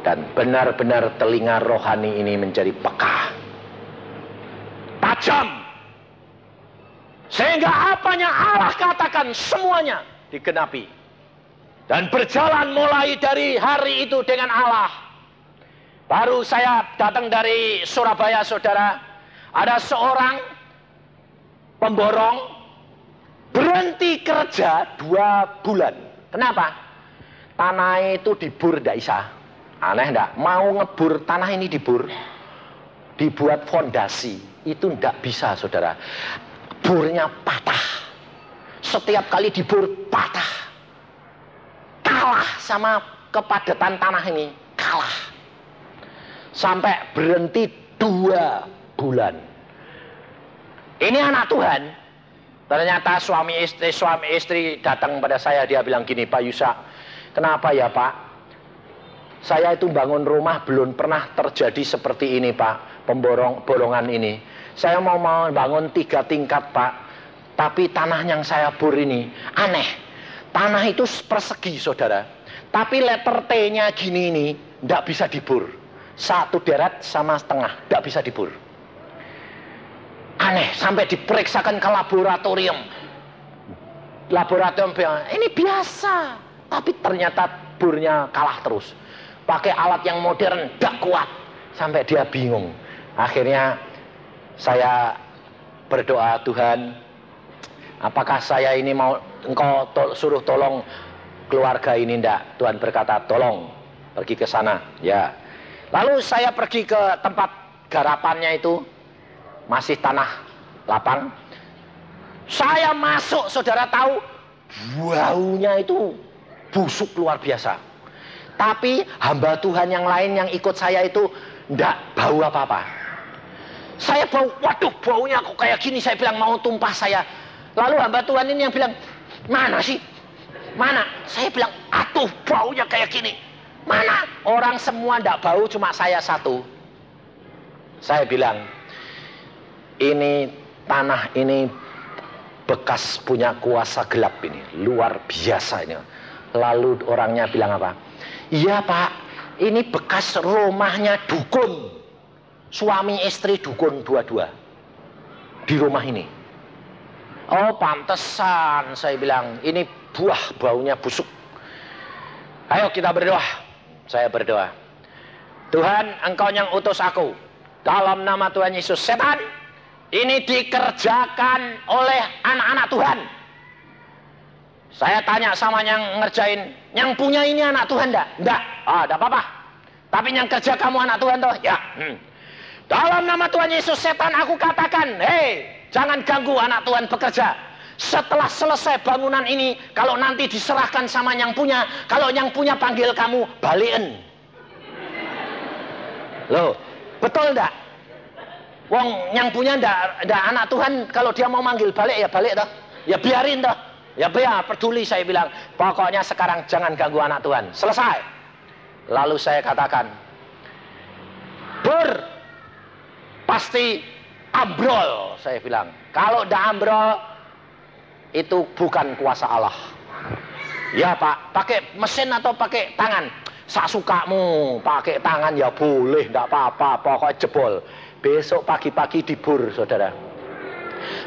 Dan benar-benar telinga rohani ini menjadi peka, tajam, sehingga apa yang Allah katakan semuanya digenapi. Dan berjalan mulai dari hari itu dengan Allah. Baru saya datang dari Surabaya, saudara. Ada seorang pemborong berhenti kerja 2 bulan. Kenapa? Tanah itu dibur tidak bisa. Aneh enggak? Mau ngebur tanah ini dibur, dibuat fondasi, itu enggak bisa saudara. Burnya patah. Setiap kali dibur patah. Kalah sama kepadatan tanah ini. Kalah. Sampai berhenti 2 bulan. Ini anak Tuhan. Ternyata suami istri datang pada saya. Dia bilang gini, Pak Yusak, kenapa ya Pak? Saya itu bangun rumah belum pernah terjadi seperti ini Pak, bolongan ini. Saya mau bangun 3 tingkat Pak, tapi tanah yang saya bor ini aneh. Tanah itu persegi saudara, tapi letter T-nya gini ini tidak bisa dibor. 1 deret sama setengah, tidak bisa dibor. Aneh, sampai diperiksakan ke laboratorium. Laboratorium bilang, ini biasa, tapi ternyata bornya kalah terus. Pakai alat yang modern, tidak kuat. Sampai dia bingung. Akhirnya saya berdoa, Tuhan, apakah saya ini mau engkau suruh tolong keluarga ini? Enggak. Tuhan berkata, tolong pergi ke sana. Ya. Lalu saya pergi ke tempat garapannya itu, masih tanah lapang. Saya masuk, saudara tahu, baunya itu busuk luar biasa. Tapi hamba Tuhan yang lain yang ikut saya itu enggak bau apa-apa. Saya bau, waduh baunya kok kayak gini. Saya bilang mau tumpah saya. Lalu hamba Tuhan ini yang bilang, mana sih? Mana? Saya bilang, atuh baunya kayak gini. Mana? Orang semua enggak bau, cuma saya satu. Saya bilang, ini tanah ini bekas punya kuasa gelap ini, luar biasa ini. Lalu orangnya bilang apa? Iya Pak, ini bekas rumahnya dukun. Suami istri dukun dua-dua di rumah ini. Oh pantesan, saya bilang, ini buah baunya busuk. Ayo kita berdoa. Saya berdoa. Tuhan, engkau yang utus aku. Dalam nama Tuhan Yesus, setan ini dikerjakan oleh anak-anak Tuhan. Saya tanya sama yang ngerjain, yang punya ini anak Tuhan enggak? Enggak. Ah, enggak apa-apa. Tapi yang kerja kamu anak Tuhan toh? Ya. Dalam nama Tuhan Yesus, setan aku katakan, hei, jangan ganggu anak Tuhan bekerja. Setelah selesai bangunan ini, kalau nanti diserahkan sama yang punya, kalau yang punya panggil kamu, balikin. Loh, betul enggak? Wong yang punya ndak anak Tuhan, kalau dia mau manggil balik ya balik toh. Ya biarin toh. Ya biar peduli, saya bilang. Pokoknya sekarang jangan ganggu anak Tuhan. Selesai. Lalu saya katakan, pasti ambrol, saya bilang. Kalau ndak ambrol, itu bukan kuasa Allah. Ya Pak, pakai mesin atau pakai tangan? Sasukamu, pakai tangan ya boleh, ndak apa-apa, pokoknya jebol. Besok pagi-pagi dibur, saudara.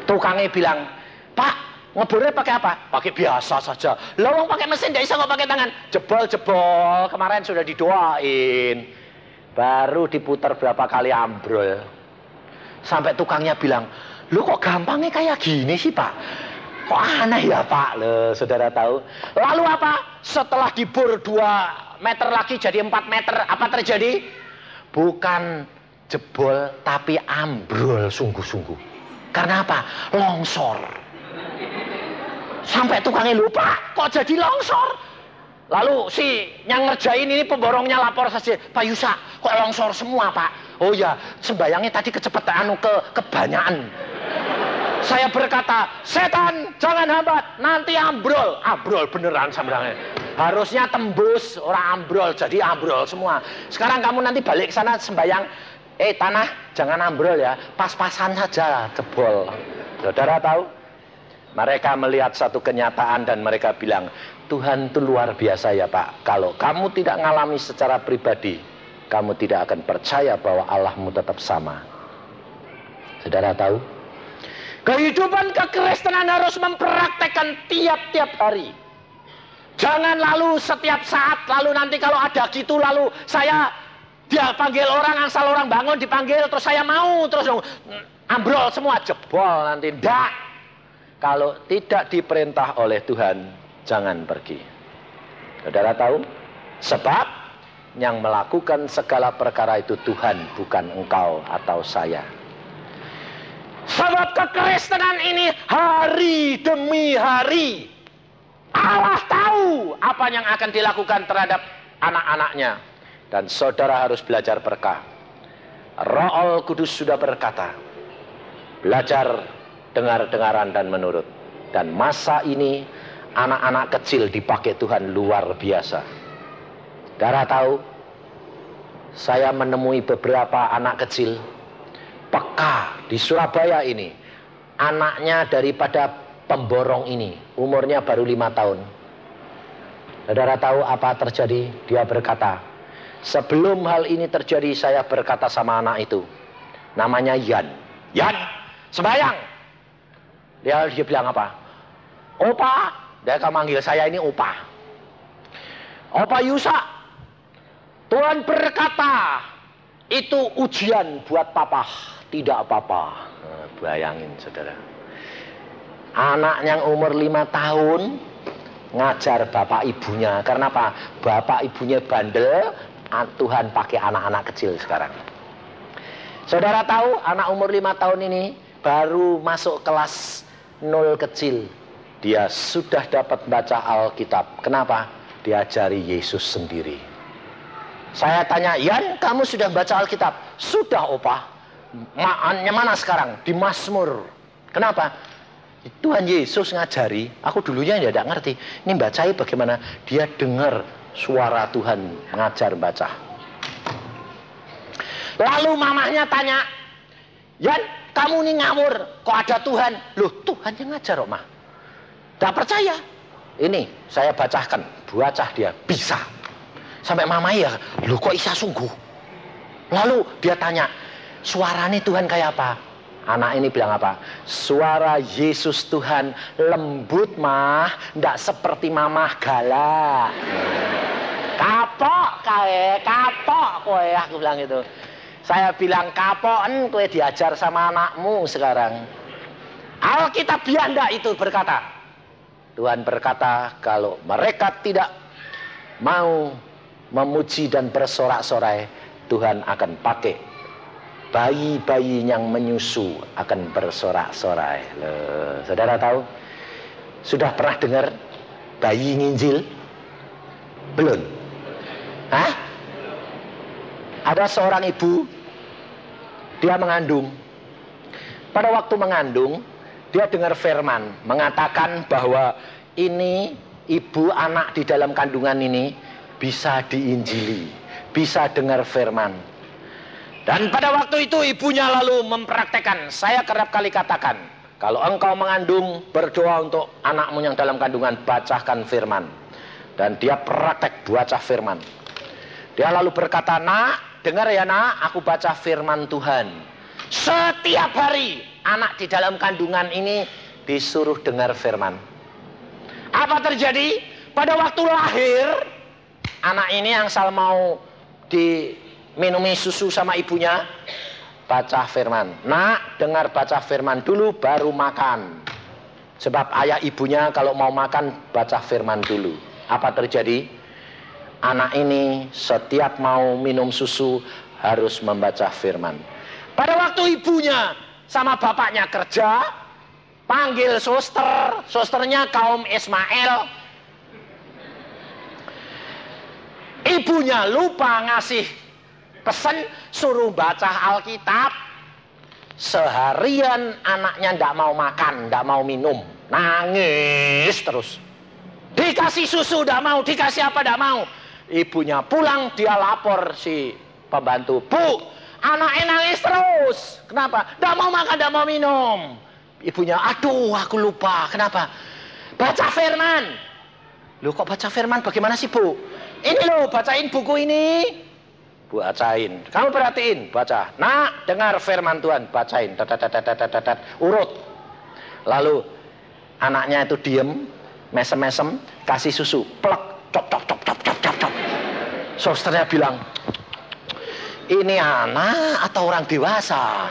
Tukangnya bilang, Pak, ngeburnya pakai apa? Pakai biasa saja. Lawang pakai mesin, tidak bisa kok pakai tangan. Jebol-jebol, kemarin sudah didoain. Baru diputar berapa kali ambrol. Sampai tukangnya bilang, lu kok gampangnya kayak gini sih Pak? Kok aneh ya Pak? Loh, saudara tahu. Lalu apa? Setelah dibur 2 meter lagi jadi 4 meter, apa terjadi? Bukan jebol tapi ambrol sungguh-sungguh. Karena apa? Longsor. Sampai tukangnya lupa, kok jadi longsor? Lalu si yang ngerjain ini pemborongnya lapor saja, Pak Yusa, kok longsor semua Pak? Oh ya, sembayangnya tadi kecepatan kebanyakan. Saya berkata, setan jangan hambat, nanti ambrol. Ambrol beneran sembayangnya. Harusnya tembus, orang ambrol, jadi ambrol semua. Sekarang kamu nanti balik ke sana sembayang, tanah jangan ambrol ya, pas-pasan saja jebol. Saudara tahu, mereka melihat satu kenyataan dan mereka bilang, Tuhan itu luar biasa ya Pak. Kalau kamu tidak ngalami secara pribadi, kamu tidak akan percaya bahwa Allahmu tetap sama. Saudara tahu, kehidupan kekristenan harus mempraktekkan tiap-tiap hari. Jangan lalu setiap saat, lalu nanti kalau ada gitu, lalu dia panggil orang, asal orang bangun dipanggil, terus saya mau, terus ambrol semua, jebol nanti. Ndak. Kalau tidak diperintah oleh Tuhan, jangan pergi. Saudara tahu? Sebab yang melakukan segala perkara itu Tuhan, bukan engkau atau saya. Sebab kekristenan ini hari demi hari, Allah tahu apa yang akan dilakukan terhadap anak-anaknya. Dan saudara harus belajar berkah. Roh Kudus sudah berkata, belajar dengar-dengaran dan menurut. Dan masa ini anak-anak kecil dipakai Tuhan luar biasa. Saudara tahu, saya menemui beberapa anak kecil peka di Surabaya ini. Anaknya daripada pemborong ini, umurnya baru 5 tahun. Saudara tahu apa terjadi? Dia berkata, sebelum hal ini terjadi, saya berkata sama anak itu, namanya Yan. Yan, sembahyang. Dia bilang apa? Opa. Dia akan manggil saya ini Opa. Opa Yusa, Tuhan berkata, itu ujian buat papa. Tidak apa-apa. Bayangin saudara. Anak yang umur 5 tahun ngajar bapak ibunya. Karena apa? Bapak ibunya bandel, Tuhan pakai anak-anak kecil sekarang. Saudara tahu anak umur 5 tahun ini baru masuk kelas 0 kecil. Dia sudah dapat baca Alkitab. Kenapa? Diajari Yesus sendiri. Saya tanya, Yan, kamu sudah baca Alkitab? Sudah, Opa. Mana sekarang? Di Mazmur. Kenapa? Tuhan Yesus ngajari. Aku dulunya tidak ngerti. Ini bacai bagaimana? Dia dengar suara Tuhan mengajar baca. Lalu mamahnya tanya, Yan, kamu ini ngawur. Kok ada Tuhan? Loh, Tuhan yang ngajar, Oma. Tidak percaya. Ini saya bacakan. Bacah dia. Bisa. Sampai mama ya, loh kok bisa sungguh. Lalu dia tanya, suaranya Tuhan kayak apa? Anak ini bilang apa? Suara Yesus Tuhan lembut mah, ndak seperti mamah galak. Kapok kowe, aku bilang gitu. Saya bilang kapoken kowe diajar sama anakmu sekarang. Alkitab Belanda itu berkata, Tuhan berkata kalau mereka tidak mau memuji dan bersorak-sorai, Tuhan akan pakai bayi-bayi yang menyusu akan bersorak-sorai. Saudara tahu? Sudah pernah dengar bayi nginjil? Belum? Hah? Ada seorang ibu, dia mengandung. Pada waktu mengandung, dia dengar firman mengatakan bahwa ini ibu anak di dalam kandungan ini bisa diinjili, bisa dengar firman. Dan pada waktu itu ibunya lalu mempraktekkan. Saya kerap kali katakan, kalau engkau mengandung, berdoa untuk anakmu yang dalam kandungan, bacakan firman. Dan dia praktek baca firman. Dia lalu berkata, nak, dengar ya nak, aku baca firman Tuhan. Setiap hari anak di dalam kandungan ini disuruh dengar firman. Apa terjadi? Pada waktu lahir, anak ini yang asal mau diminumi susu sama ibunya, baca firman. Nak, dengar baca firman dulu baru makan. Sebab ayah ibunya kalau mau makan baca firman dulu. Apa terjadi? Anak ini setiap mau minum susu harus membaca firman. Pada waktu ibunya sama bapaknya kerja, panggil suster, susternya kaum Ismail. Ibunya lupa ngasih pesan suruh baca Alkitab. Seharian anaknya tidak mau makan, tidak mau minum, nangis terus. Dikasih susu tidak mau, dikasih apa tidak mau. Ibunya pulang, dia lapor si pembantu, Bu, anaknya nangis terus. Kenapa? Tidak mau makan, tidak mau minum. Ibunya, aduh aku lupa. Kenapa? Baca firman. Loh kok baca firman? Bagaimana sih Bu? Ini loh, bacain buku ini. Bacain. Kamu perhatiin, baca. Nak, dengar firman Tuhan, bacain. Urut. Lalu anaknya itu diem, mesem-mesem, kasih susu. Plek, cop. Susternya bilang, ini anak atau orang dewasa?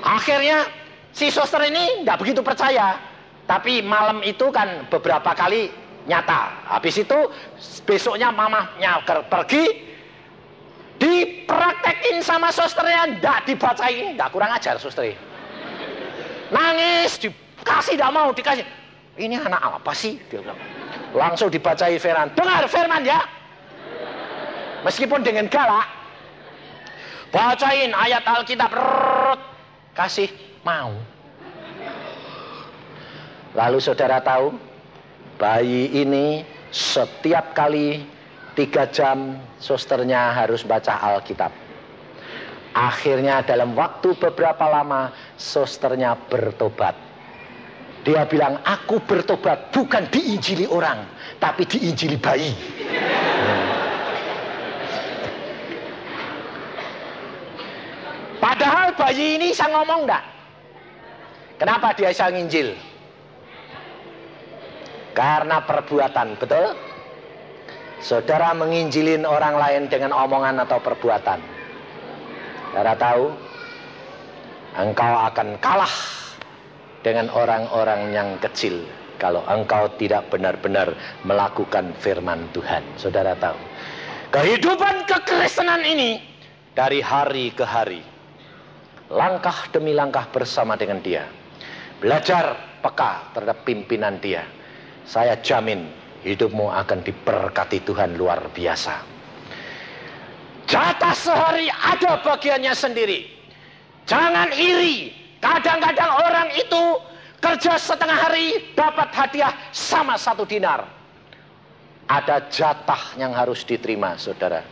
Akhirnya si suster ini nggak begitu percaya. Tapi malam itu kan beberapa kali nyata. Habis itu besoknya mamahnya pergi, dipraktekin sama susternya, nggak dibacain, nggak kurang ajar susternya. Nangis, dikasih nggak mau, dikasih. Ini anak apa sih? Dia bilang. Langsung dibacain firman. Dengar firman ya. Meskipun dengan galak, bacain ayat Alkitab, kasih mau. Lalu saudara tahu, bayi ini setiap kali 3 jam susternya harus baca Alkitab. Akhirnya dalam waktu beberapa lama susternya bertobat. Dia bilang, aku bertobat bukan diinjili orang, tapi diinjili bayi. Padahal bayi ini bisa ngomong enggak? Kenapa dia bisa nginjil? Karena perbuatan, betul? Saudara menginjilin orang lain dengan omongan atau perbuatan. Saudara tahu, engkau akan kalah dengan orang-orang yang kecil kalau engkau tidak benar-benar melakukan firman Tuhan. Saudara tahu, kehidupan kekristenan ini dari hari ke hari, langkah demi langkah bersama dengan Dia, belajar peka terhadap pimpinan Dia, saya jamin hidupmu akan diberkati Tuhan luar biasa. Jatah sehari ada bagiannya sendiri. Jangan iri. Kadang-kadang orang itu kerja setengah hari dapat hadiah sama 1 dinar. Ada jatah yang harus diterima, saudara.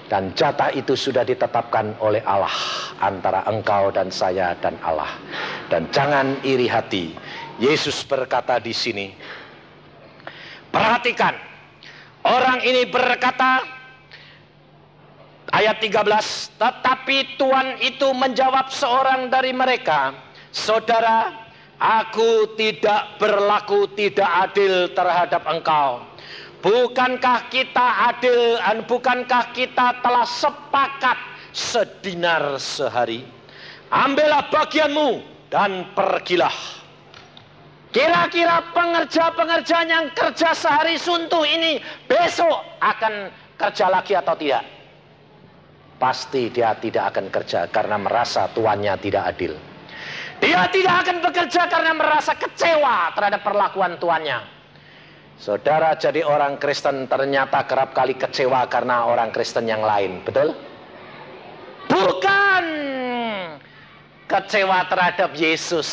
Dan jatah itu sudah ditetapkan oleh Allah antara engkau dan saya dan Allah. Dan jangan iri hati. Yesus berkata di sini, perhatikan, orang ini berkata, ayat 13, tetapi Tuhan itu menjawab seorang dari mereka, saudara, aku tidak berlaku tidak adil terhadap engkau. Bukankah kita adil dan bukankah kita telah sepakat sedinar sehari? Ambillah bagianmu dan pergilah. Kira-kira pengerja-pengerja yang kerja sehari suntuk ini besok akan kerja lagi atau tidak? Pasti dia tidak akan kerja karena merasa tuannya tidak adil. Dia tidak akan bekerja karena merasa kecewa terhadap perlakuan tuannya. Saudara jadi orang Kristen ternyata kerap kali kecewa karena orang Kristen yang lain, betul? Bukan kecewa terhadap Yesus,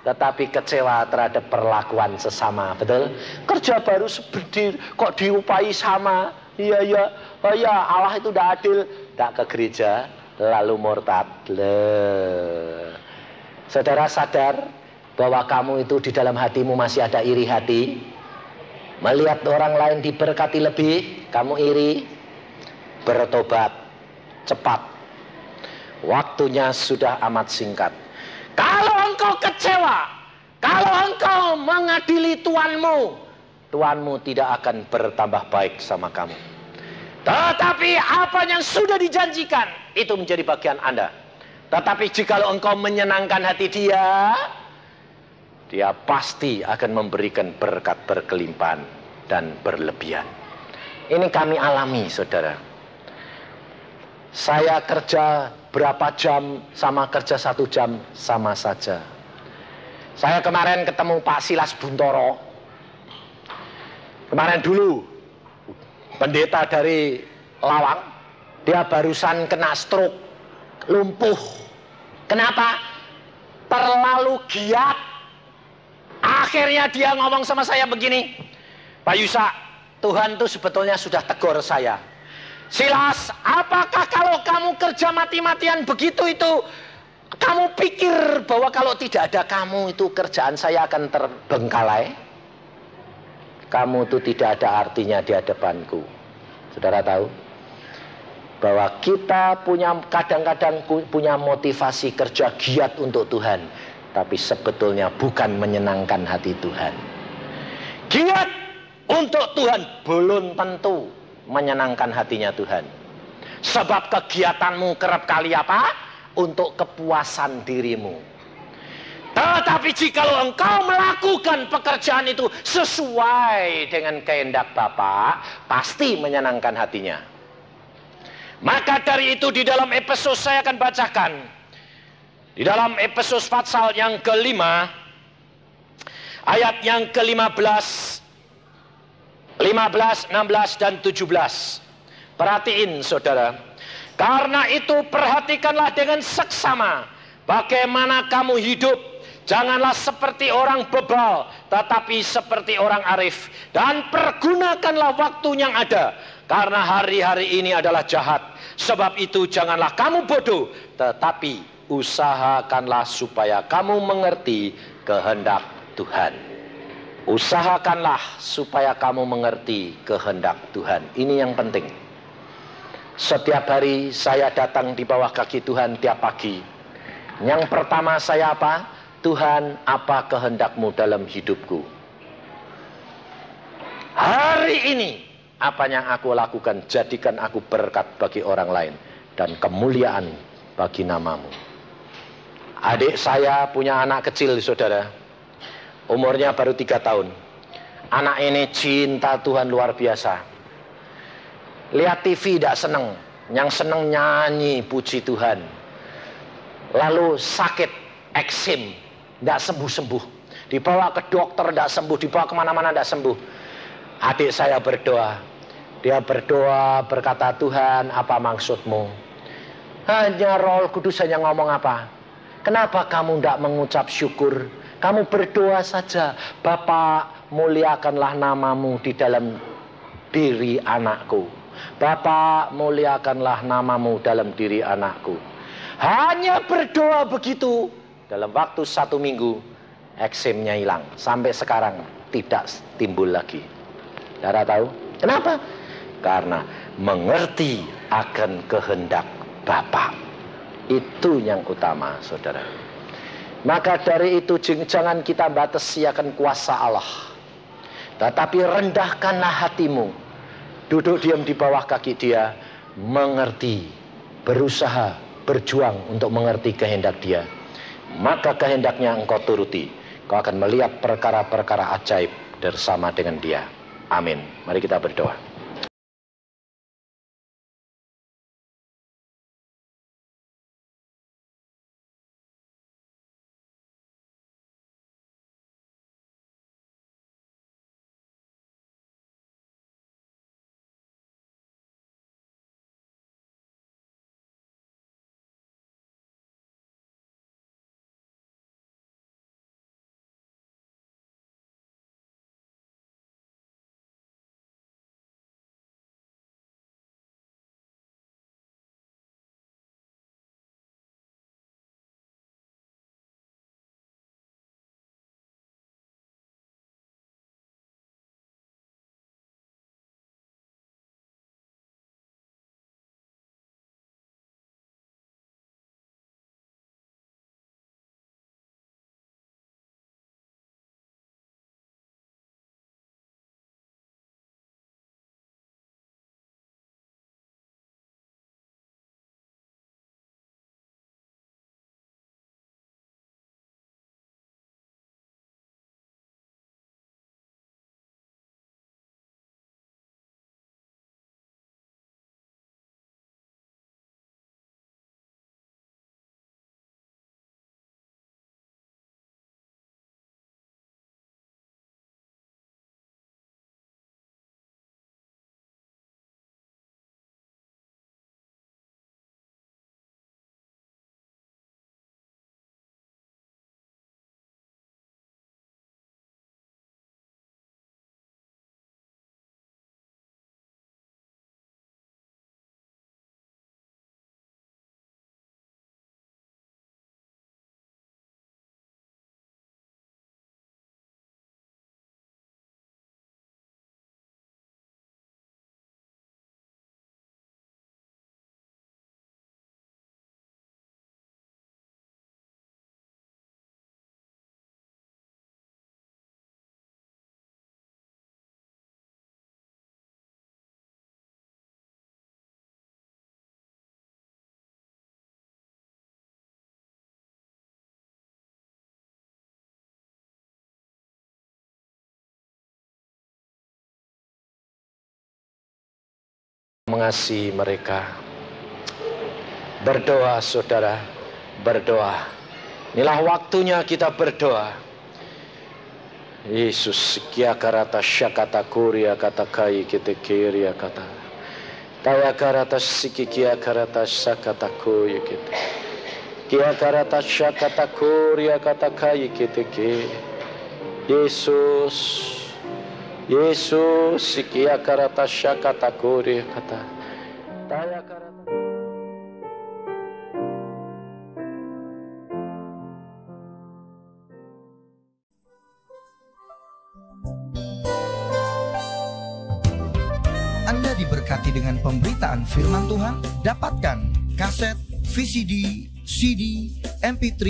tetapi kecewa terhadap perlakuan sesama, betul? Kerja baru sebentar kok diupai sama. Iya, Allah itu tidak adil. Tak ke gereja, lalu murtad. Saudara sadar bahwa kamu itu di dalam hatimu masih ada iri hati? Melihat orang lain diberkati lebih, kamu iri? Bertobat, cepat. Waktunya sudah amat singkat. Kalau engkau kecewa, kalau engkau mengadili tuanmu tidak akan bertambah baik sama kamu. Tetapi apa yang sudah dijanjikan itu menjadi bagian Anda. Tetapi jikalau engkau menyenangkan hati dia pasti akan memberikan berkat berkelimpahan dan berlebihan. Ini kami alami, saudara. Saya kerja berapa jam sama kerja 1 jam sama saja. Saya kemarin ketemu Pak Silas Buntoro. Kemarin dulu pendeta dari Lawang, dia barusan kena stroke, lumpuh. Kenapa? Terlalu giat. Akhirnya dia ngomong sama saya begini, Pak Yusa, Tuhan tuh sebetulnya sudah tegur saya. Silas, apakah kalau kamu kerja mati-matian begitu itu, kamu pikir bahwa kalau tidak ada kamu itu kerjaan saya akan terbengkalai? Kamu itu tidak ada artinya di hadapanku. Saudara tahu bahwa kita kadang-kadang punya motivasi kerja giat untuk Tuhan, tapi sebetulnya bukan menyenangkan hati Tuhan. Giat untuk Tuhan belum tentu menyenangkan hatinya Tuhan. Sebab kegiatanmu kerap kali apa? Untuk kepuasan dirimu. Tetapi jikalau engkau melakukan pekerjaan itu sesuai dengan kehendak Bapa, pasti menyenangkan hatinya. Maka dari itu di dalam Efesus saya akan bacakan. Di dalam Efesus pasal yang ke-5, ayat yang ke-15, 16 dan 17. Perhatiin saudara. Karena itu perhatikanlah dengan seksama bagaimana kamu hidup. Janganlah seperti orang bebal, tetapi seperti orang arif. Dan pergunakanlah waktu yang ada, karena hari-hari ini adalah jahat. Sebab itu janganlah kamu bodoh, tetapi usahakanlah supaya kamu mengerti kehendak Tuhan. Usahakanlah supaya kamu mengerti kehendak Tuhan. Ini yang penting. Setiap hari saya datang di bawah kaki Tuhan tiap pagi. Yang pertama saya apa? Tuhan, apa kehendak-Mu dalam hidupku? Hari ini, apa yang aku lakukan, jadikan aku berkat bagi orang lain dan kemuliaan bagi nama-Mu. Adik saya punya anak kecil, saudara. Umurnya baru 3 tahun. Anak ini cinta Tuhan luar biasa. Lihat TV tidak seneng. Yang seneng nyanyi puji Tuhan. Lalu sakit, eksim, tidak sembuh-sembuh. Dibawa ke dokter tidak sembuh, dibawa kemana-mana tidak sembuh. Adik saya berdoa. Dia berdoa berkata, Tuhan apa maksudmu? Hanya Roh Kudus hanya ngomong apa? Kenapa kamu tidak mengucap syukur? Kamu berdoa saja. Bapa, muliakanlah namamu di dalam diri anakku. Bapa, muliakanlah namamu dalam diri anakku. Hanya berdoa begitu. Dalam waktu 1 minggu, eksemnya hilang. Sampai sekarang tidak timbul lagi. Saudara tahu? Kenapa? Karena mengerti akan kehendak Bapa. Itu yang utama, saudara. Maka dari itu jangan kita batasi akan kuasa Allah. Tetapi rendahkanlah hatimu. Duduk diam di bawah kaki Dia. Mengerti. Berusaha. Berjuang untuk mengerti kehendak Dia. Maka kehendaknya engkau turuti. Kau akan melihat perkara-perkara ajaib bersama dengan Dia. Amin. Mari kita berdoa. Mengasihi mereka. Berdoa, saudara, berdoa. Inilah waktunya kita berdoa. Yesus, kia karata syakata kuria kata kai kita kiria kata. Taya karata siki kia karata syakata kuya kita. Kia karata syakata kuria kata kai kita ki. Yesus. Yesus, sikia karata syakata kuri kata. Taya karata. Anda diberkati dengan pemberitaan firman Tuhan. Dapatkan kaset, VCD, CD, MP3,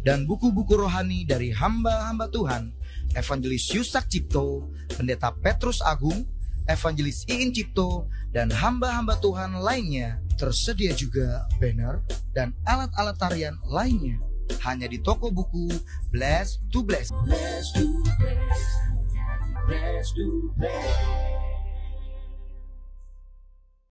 dan buku-buku rohani dari hamba-hamba Tuhan Evangelis Yusak Cipto, Pendeta Petrus Agung, Evangelis Iin Cipto, dan hamba-hamba Tuhan lainnya. Tersedia juga banner dan alat-alat tarian lainnya. hanya di toko buku Bless to Bless. Bless to bless, bless to bless.